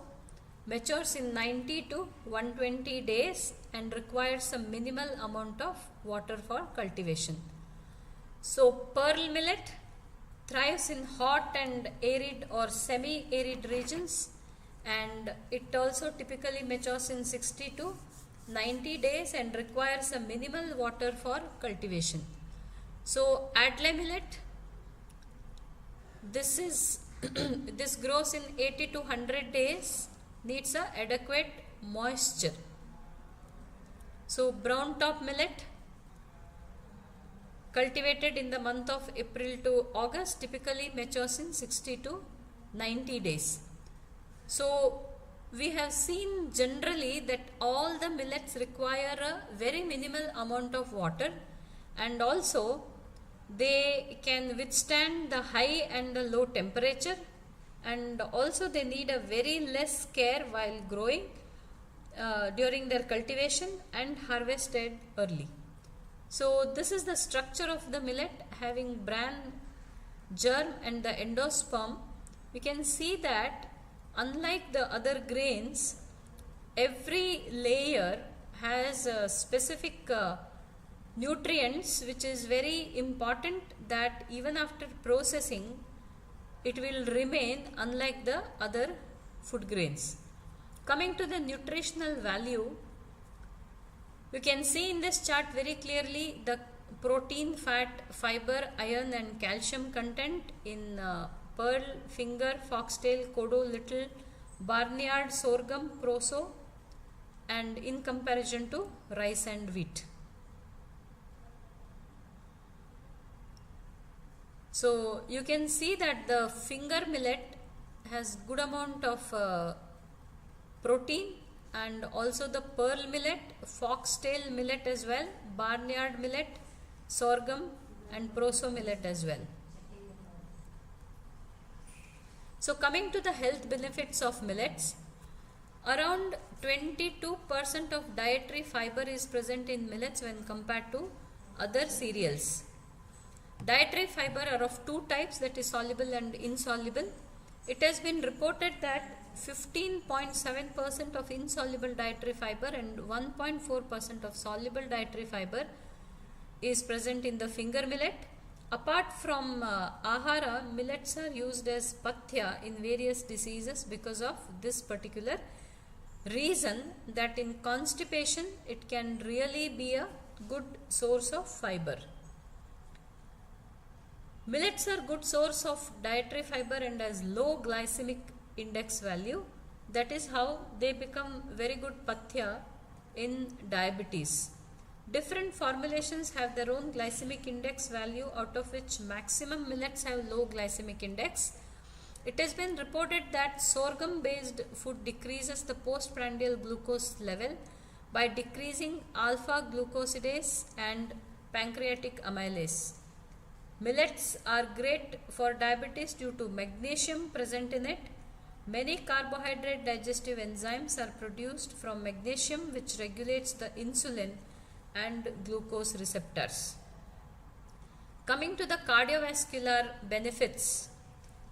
matures in 90 to 120 days and requires a minimal amount of water for cultivation. So pearl millet thrives in hot and arid or semi-arid regions, and it also typically matures in 60 to 90 days and requires a minimal water for cultivation. So Adlai millet, this is this grows in 80 to 100 days, needs a adequate moisture. So brown top millet, cultivated in the month of April to August, typically matures in 60 to 90 days. So we have seen generally that all the millets require a very minimal amount of water, and also they can withstand the high and the low temperature, and also they need a very less care while growing during their cultivation and harvested early. So this is the structure of the millet, having bran, germ and the endosperm. We can see that unlike the other grains, every layer has a specific nutrients which is very important, that even after processing it will remain, unlike the other food grains. Coming to the nutritional value, you can see in this chart very clearly the protein, fat, fiber, iron and calcium content in pearl, finger, foxtail, kodo, little, barnyard, sorghum, proso, and in comparison to rice and wheat. So you can see that the finger millet has good amount of protein, and also the pearl millet, foxtail millet as well, barnyard millet, sorghum and proso millet as well. So coming to the health benefits of millets, around 22% of dietary fiber is present in millets when compared to other cereals. Dietary fiber are of two types, that is soluble and insoluble. It has been reported that 15.7% of insoluble dietary fiber and 1.4% of soluble dietary fiber is present in the finger millet, Apart from ahara, millets are used as pathya in various diseases because of this particular reason, that in constipation it can really be a good source of fiber. Millets are good source of dietary fiber and has low glycemic index value. That is how they become very good pathya in diabetes. Different formulations have their own glycemic index value, out of which maximum millets have low glycemic index. It has been reported that sorghum based food decreases the postprandial glucose level by decreasing alpha glucosidase and pancreatic amylase. Millets are great for diabetes due to magnesium present in it. Many carbohydrate digestive enzymes are produced from magnesium, which regulates the insulin and glucose receptors. Coming to the cardiovascular benefits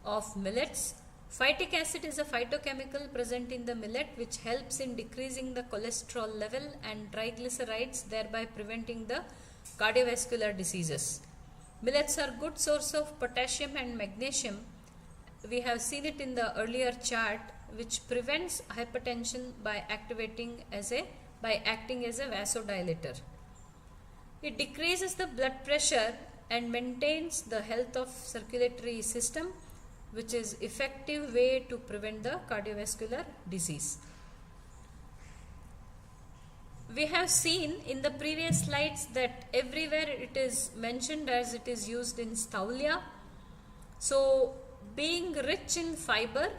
of millets, phytic acid is a phytochemical present in the millet which helps in decreasing the cholesterol level and triglycerides, thereby preventing the cardiovascular diseases. Millets are good source of potassium and magnesium. We have seen it in the earlier chart, which prevents hypertension by acting as a vasodilator. It decreases the blood pressure and maintains the health of circulatory system, which is effective way to prevent the cardiovascular disease. We have seen in the previous slides that everywhere it is mentioned as it is used in staulia. So being rich in fiber,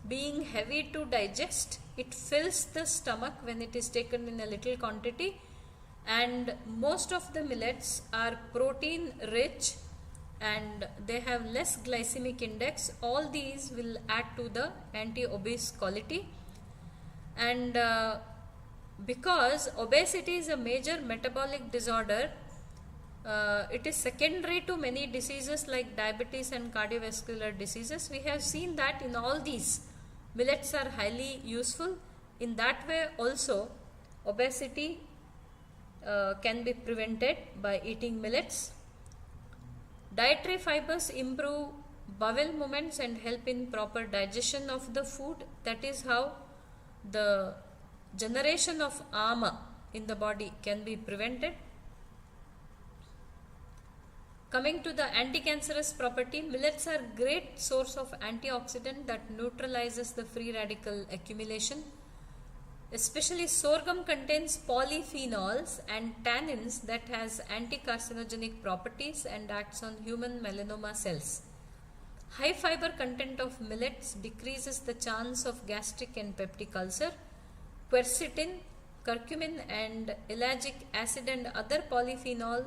being heavy to digest, it fills the stomach when it is taken in a little quantity, and most of the millets are protein rich and they have less glycemic index. All these will add to the anti-obese quality, and because obesity is a major metabolic disorder, it is secondary to many diseases like diabetes and cardiovascular diseases. We have seen that in all these, millets are highly useful. In that way also, obesity can be prevented by eating millets. Dietary fibers improve bowel movements and help in proper digestion of the food. That is how the generation of ama in the body can be prevented. Coming to the anti-cancerous property, millets are great source of antioxidant that neutralizes the free radical accumulation. Especially sorghum contains polyphenols and tannins that has anti-carcinogenic properties and acts on human melanoma cells. High fiber content of millets decreases the chance of gastric and peptic ulcer. Quercetin, curcumin and ellagic acid and other polyphenol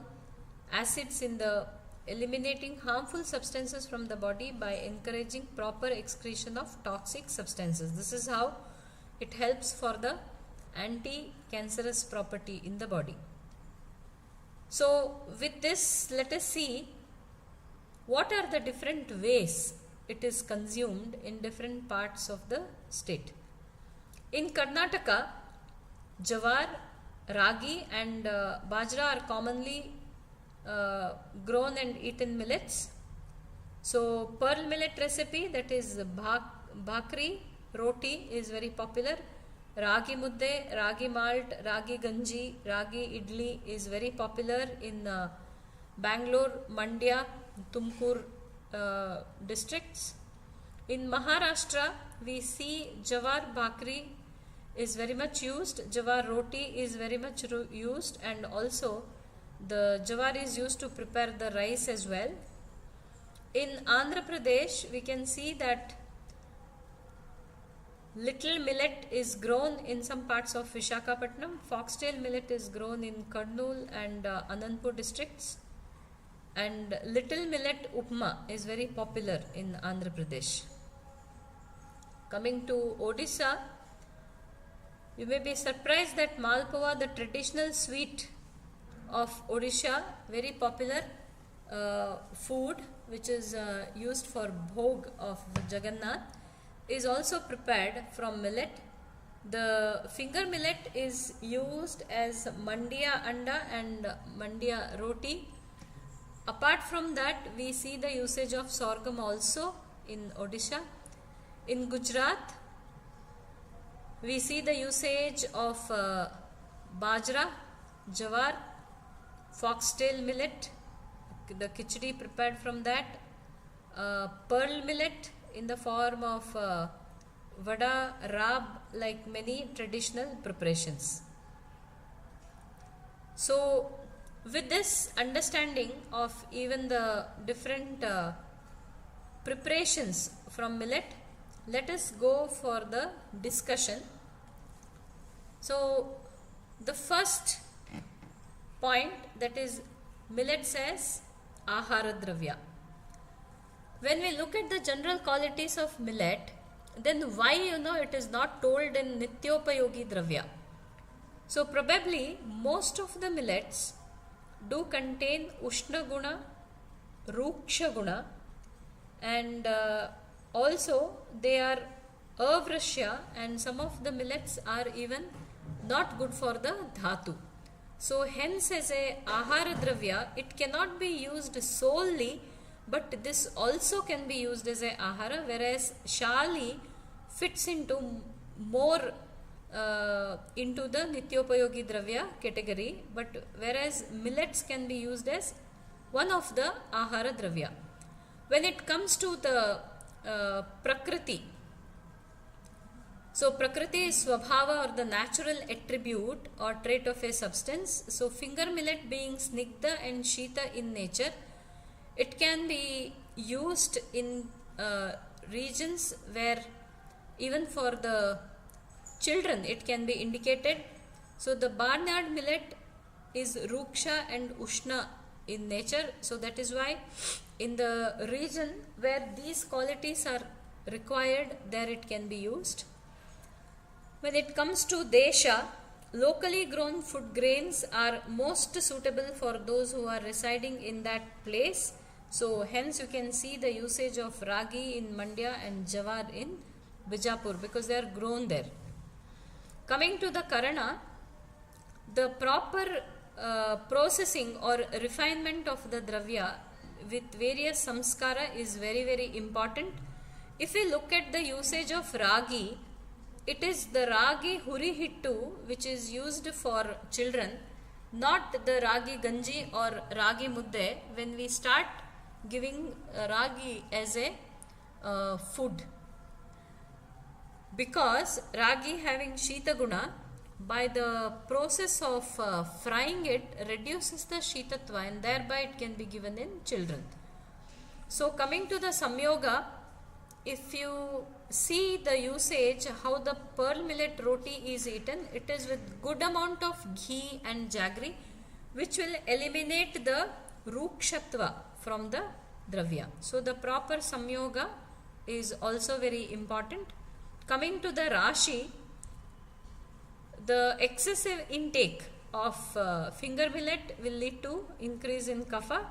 acids in the eliminating harmful substances from the body by encouraging proper excretion of toxic substances. This is how it helps for the anti-cancerous property in the body. So with this, let us see what are the different ways it is consumed in different parts of the state. In Karnataka, jawar, ragi and bajra are commonly grown and eaten millets. So pearl millet recipe, that is bhakri roti, is very popular. Ragi mudde, ragi malt, ragi ganji, ragi idli is very popular in Bangalore, Mandya, Tumkur districts. In Maharashtra, we see jawar bhakri is very much used, jawar roti is very much used, and also the jawar is used to prepare the rice as well. In Andhra Pradesh, we can see that little millet is grown in some parts of Visakhapatnam. Foxtail millet is grown in Kurnool and Anandpur districts. And little millet upma is very popular in Andhra Pradesh. Coming to Odisha, you may be surprised that Malpua, the traditional sweet of Odisha, very popular food which is used for bhog of Jagannath, is also prepared from millet. The finger millet is used as mandiya anda and mandiya roti. Apart from that, we see the usage of sorghum also in Odisha. In Gujarat, we see the usage of bajra, jawar, foxtail millet, the khichdi prepared from that, pearl millet in the form of vada, rab, like many traditional preparations. So, with this understanding of even the different preparations from millet, let us go for the discussion. So, the first point, that is millets as ahara dravya. When we look at the general qualities of millet, then why it is not told in nityopayogi dravya? So probably most of the millets do contain ushna guna, ruksha guna, and also they are avrashya, and some of the millets are even not good for the dhatu. So hence as a ahara dravya, it cannot be used solely, but this also can be used as a ahara, whereas shali fits into more into the nityopayogi dravya category, but whereas millets can be used as one of the ahara dravya. When it comes to the prakriti, so prakriti is swabhava, or the natural attribute or trait of a substance. So finger millet being snigdha and shita in nature, it can be used in regions where even for the children it can be indicated. So the barnyard millet is ruksha and ushna in nature, so that is why in the region where these qualities are required, there it can be used. When it comes to desha, locally grown food grains are most suitable for those who are residing in that place. So hence you can see the usage of ragi in Mandya and jawar in Bijapur, because they are grown there. Coming to the karana, the proper processing or refinement of the dravya with various samskara is very, very important. If we look at the usage of ragi, it is the ragi huri hittu which is used for children, not the ragi ganji or ragi mudde when we start giving ragi as a food. Because ragi having shita guna, by the process of frying it reduces the shitatva, and thereby it can be given in children. So coming to the samyoga, if you see the usage, how the pearl millet roti is eaten, it is with good amount of ghee and jaggery, which will eliminate the rukshatva from the dravya. So the proper samyoga is also very important. Coming to the rashi, the excessive intake of finger millet will lead to increase in kapha.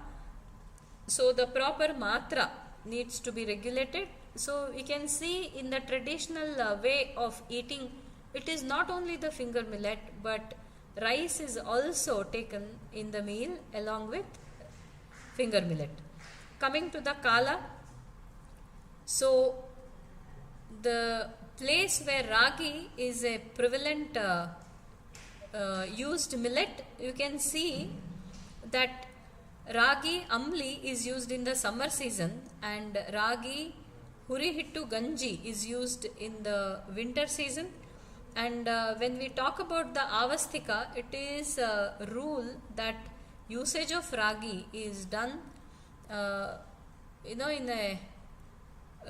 So the proper matra needs to be regulated. So we can see in the traditional way of eating, it is not only the finger millet, but rice is also taken in the meal along with finger millet. Coming to the kala, so the place where ragi is a prevalent used millet, you can see that ragi amli is used in the summer season and ragi huri hittu ganji is used in the winter season. And when we talk about the avastika, it is a rule that usage of ragi is done in a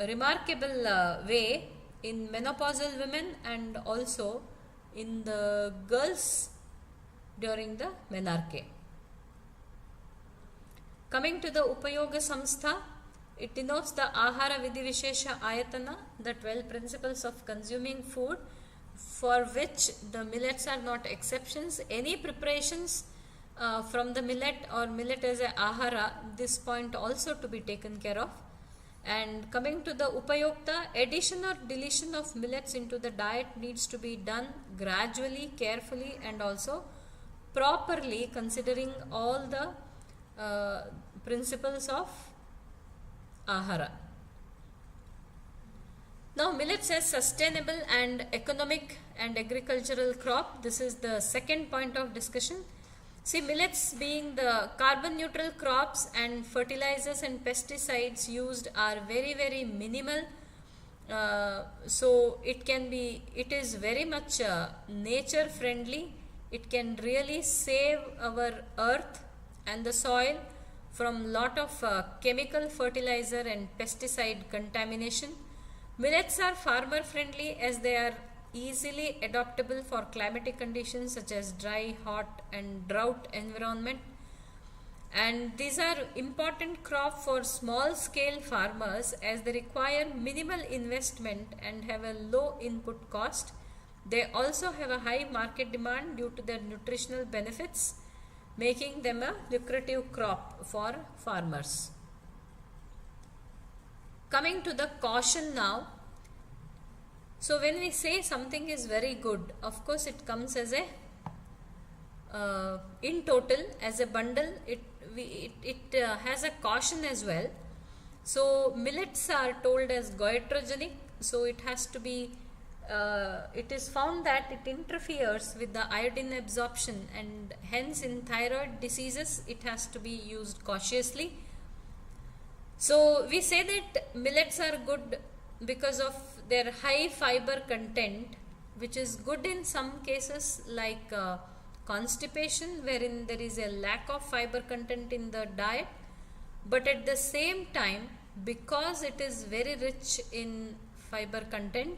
remarkable way in menopausal women and also in the girls during the menarche. Coming to the Upayoga Samstha, it denotes the Ahara Vidhi Vishesha Ayatana, the 12 principles of consuming food, for which the millets are not exceptions. Any preparations from the millet or millet as a ahara, this point also to be taken care of. And coming to the Upayokta, addition or deletion of millets into the diet needs to be done gradually, carefully and also properly, considering all the principles of Ahara. Now, millets as sustainable and economic and agricultural crop. This is the second point of discussion. See, millets being the carbon neutral crops and fertilizers and pesticides used are very minimal. So it is very much nature friendly. It can really save our earth and the soil from lot of chemical fertilizer and pesticide contamination. Millets are farmer friendly as they are easily adaptable for climatic conditions such as dry, hot and drought environment. And these are important crop for small scale farmers as they require minimal investment and have a low input cost. They also have a high market demand due to their nutritional benefits, making them a lucrative crop for farmers. Coming to the caution now. So when we say something is very good, of course it comes as a in total as a bundle. It has a caution as well. So millets are told as goitrogenic. So it has to be. It is found that it interferes with the iodine absorption, and hence in thyroid diseases it has to be used cautiously. So we say that millets are good because of their high fiber content, which is good in some cases like constipation, wherein there is a lack of fiber content in the diet. But at the same time, because it is very rich in fiber content,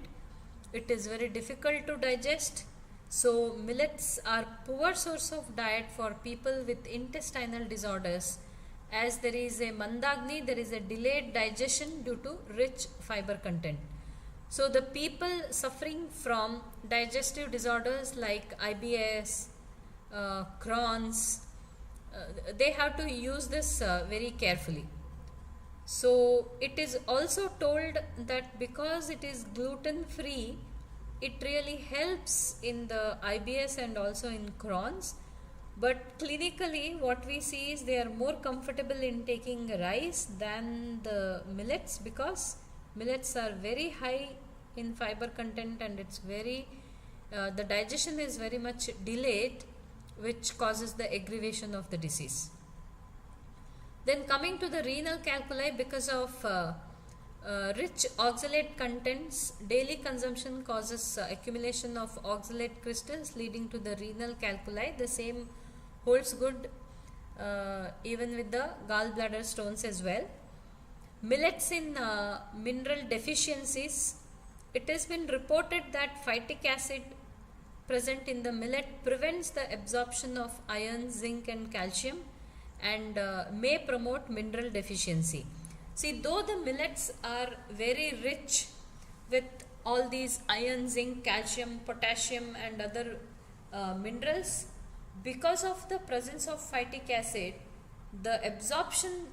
it is very difficult to digest. So millets are poor source of diet for people with intestinal disorders, as there is a mandagni, there is a delayed digestion due to rich fiber content. So the people suffering from digestive disorders like IBS, Crohn's, they have to use this very carefully. So it is also told that because it is gluten free, it really helps in the IBS and also in Crohn's. But clinically what we see is they are more comfortable in taking rice than the millets, because millets are very high in fiber content and it's very the digestion is very much delayed, which causes the aggravation of the disease. Then coming to the renal calculi, because of rich oxalate contents, daily consumption causes accumulation of oxalate crystals leading to the renal calculi. The same holds good even with the gallbladder stones as well. Millets in mineral deficiencies. It has been reported that phytic acid present in the millet prevents the absorption of iron, zinc and calcium, and may promote mineral deficiency. See, though the millets are very rich with all these iron, zinc, calcium, potassium and other minerals, because of the presence of phytic acid, the absorption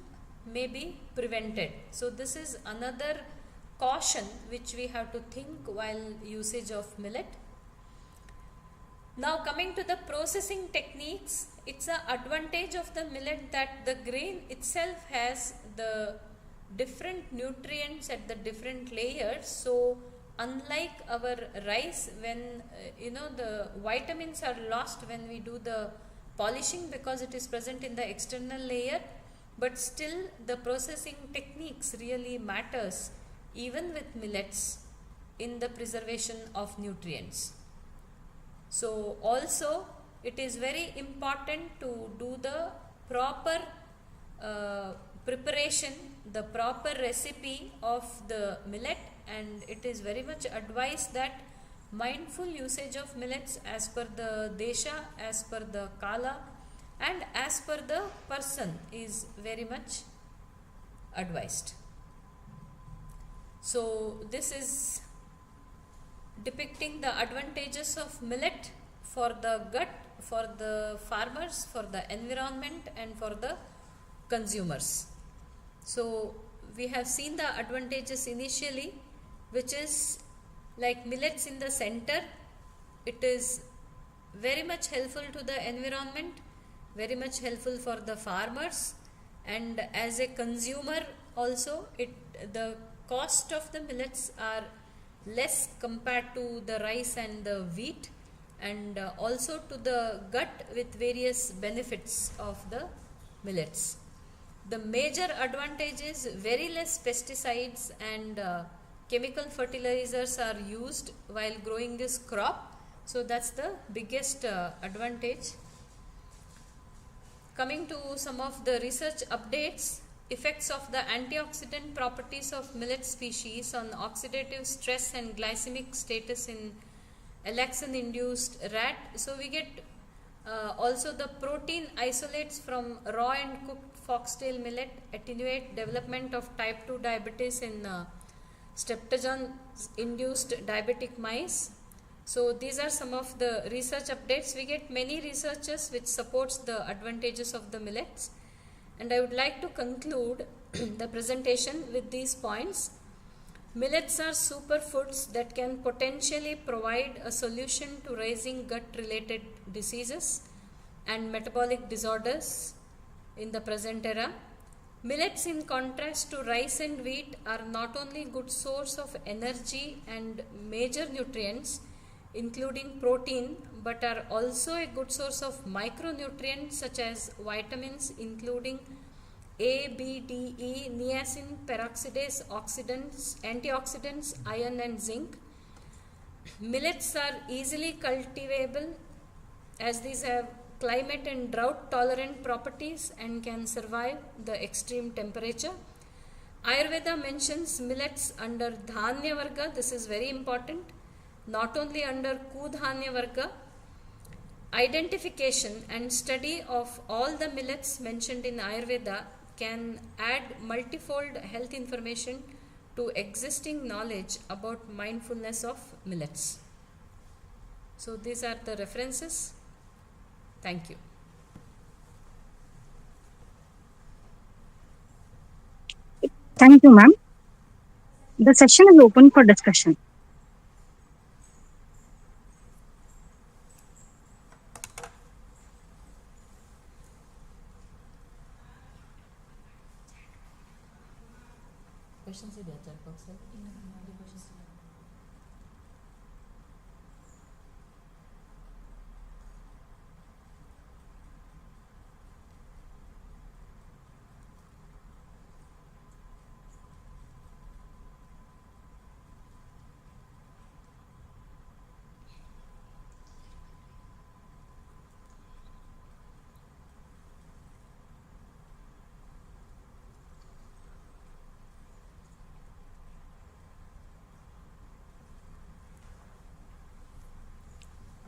may be prevented. So this is another caution which we have to think while usage of millet. Now coming to the processing techniques, it's an advantage of the millet that the grain itself has the different nutrients at the different layers. So unlike our rice, when the vitamins are lost when we do the polishing because it is present in the external layer, but still the processing techniques really matters even with millets in the preservation of nutrients. So also it is very important to do the proper preparation, the proper recipe of the millet, and it is very much advised that mindful usage of millets as per the desha, as per the kala and as per the person is very much advised. So this is depicting the advantages of millet for the gut, for the farmers, for the environment and for the consumers. So we have seen the advantages initially, which is like millets in the center. It is very much helpful to the environment, very much helpful for the farmers, and as a consumer also, the cost of the millets are less compared to the rice and the wheat, and also to the gut with various benefits of the millets. The major advantage is very less pesticides and chemical fertilizers are used while growing this crop. So that's the biggest advantage. Coming to some of the research updates, effects of the antioxidant properties of millet species on oxidative stress and glycemic status in alexin-induced rat. So we get also the protein isolates from raw and cooked foxtail millet attenuate development of type 2 diabetes in streptogen-induced diabetic mice. So these are some of the research updates. We get many researches which supports the advantages of the millets, and I would like to conclude the presentation with these points. Millets are superfoods that can potentially provide a solution to rising gut related diseases and metabolic disorders in the present era. Millets, in contrast to rice and wheat, are not only good source of energy and major nutrients including protein, but are also a good source of micronutrients such as vitamins including A, B, D, E, niacin, peroxidase, oxidants, antioxidants, iron and zinc. Millets are easily cultivable as these have climate and drought tolerant properties and can survive the extreme temperature. Ayurveda mentions millets under Dhanya Varga. This is very important. Not only under Kudhanya Varga. Identification and study of all the millets mentioned in Ayurveda can add multifold health information to existing knowledge about mindfulness of millets. So these are the references. Thank you.
Thank you, ma'am. The session is open for discussion.
Questions ಇದೆಯಾ chat box ಅಲ್ಲಿ?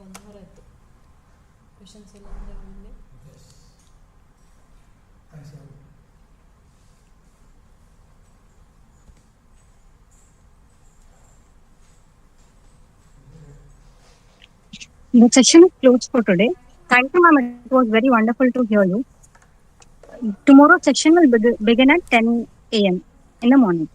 ಒಂದು ವಾರ ಆಯಿತು. Questions ಎಲ್ಲ ನಿಮಗೆ
The session is closed for today. Thank you, ma'am. It was very wonderful to hear you. Tomorrow's session will begin at 10 a.m. in the morning.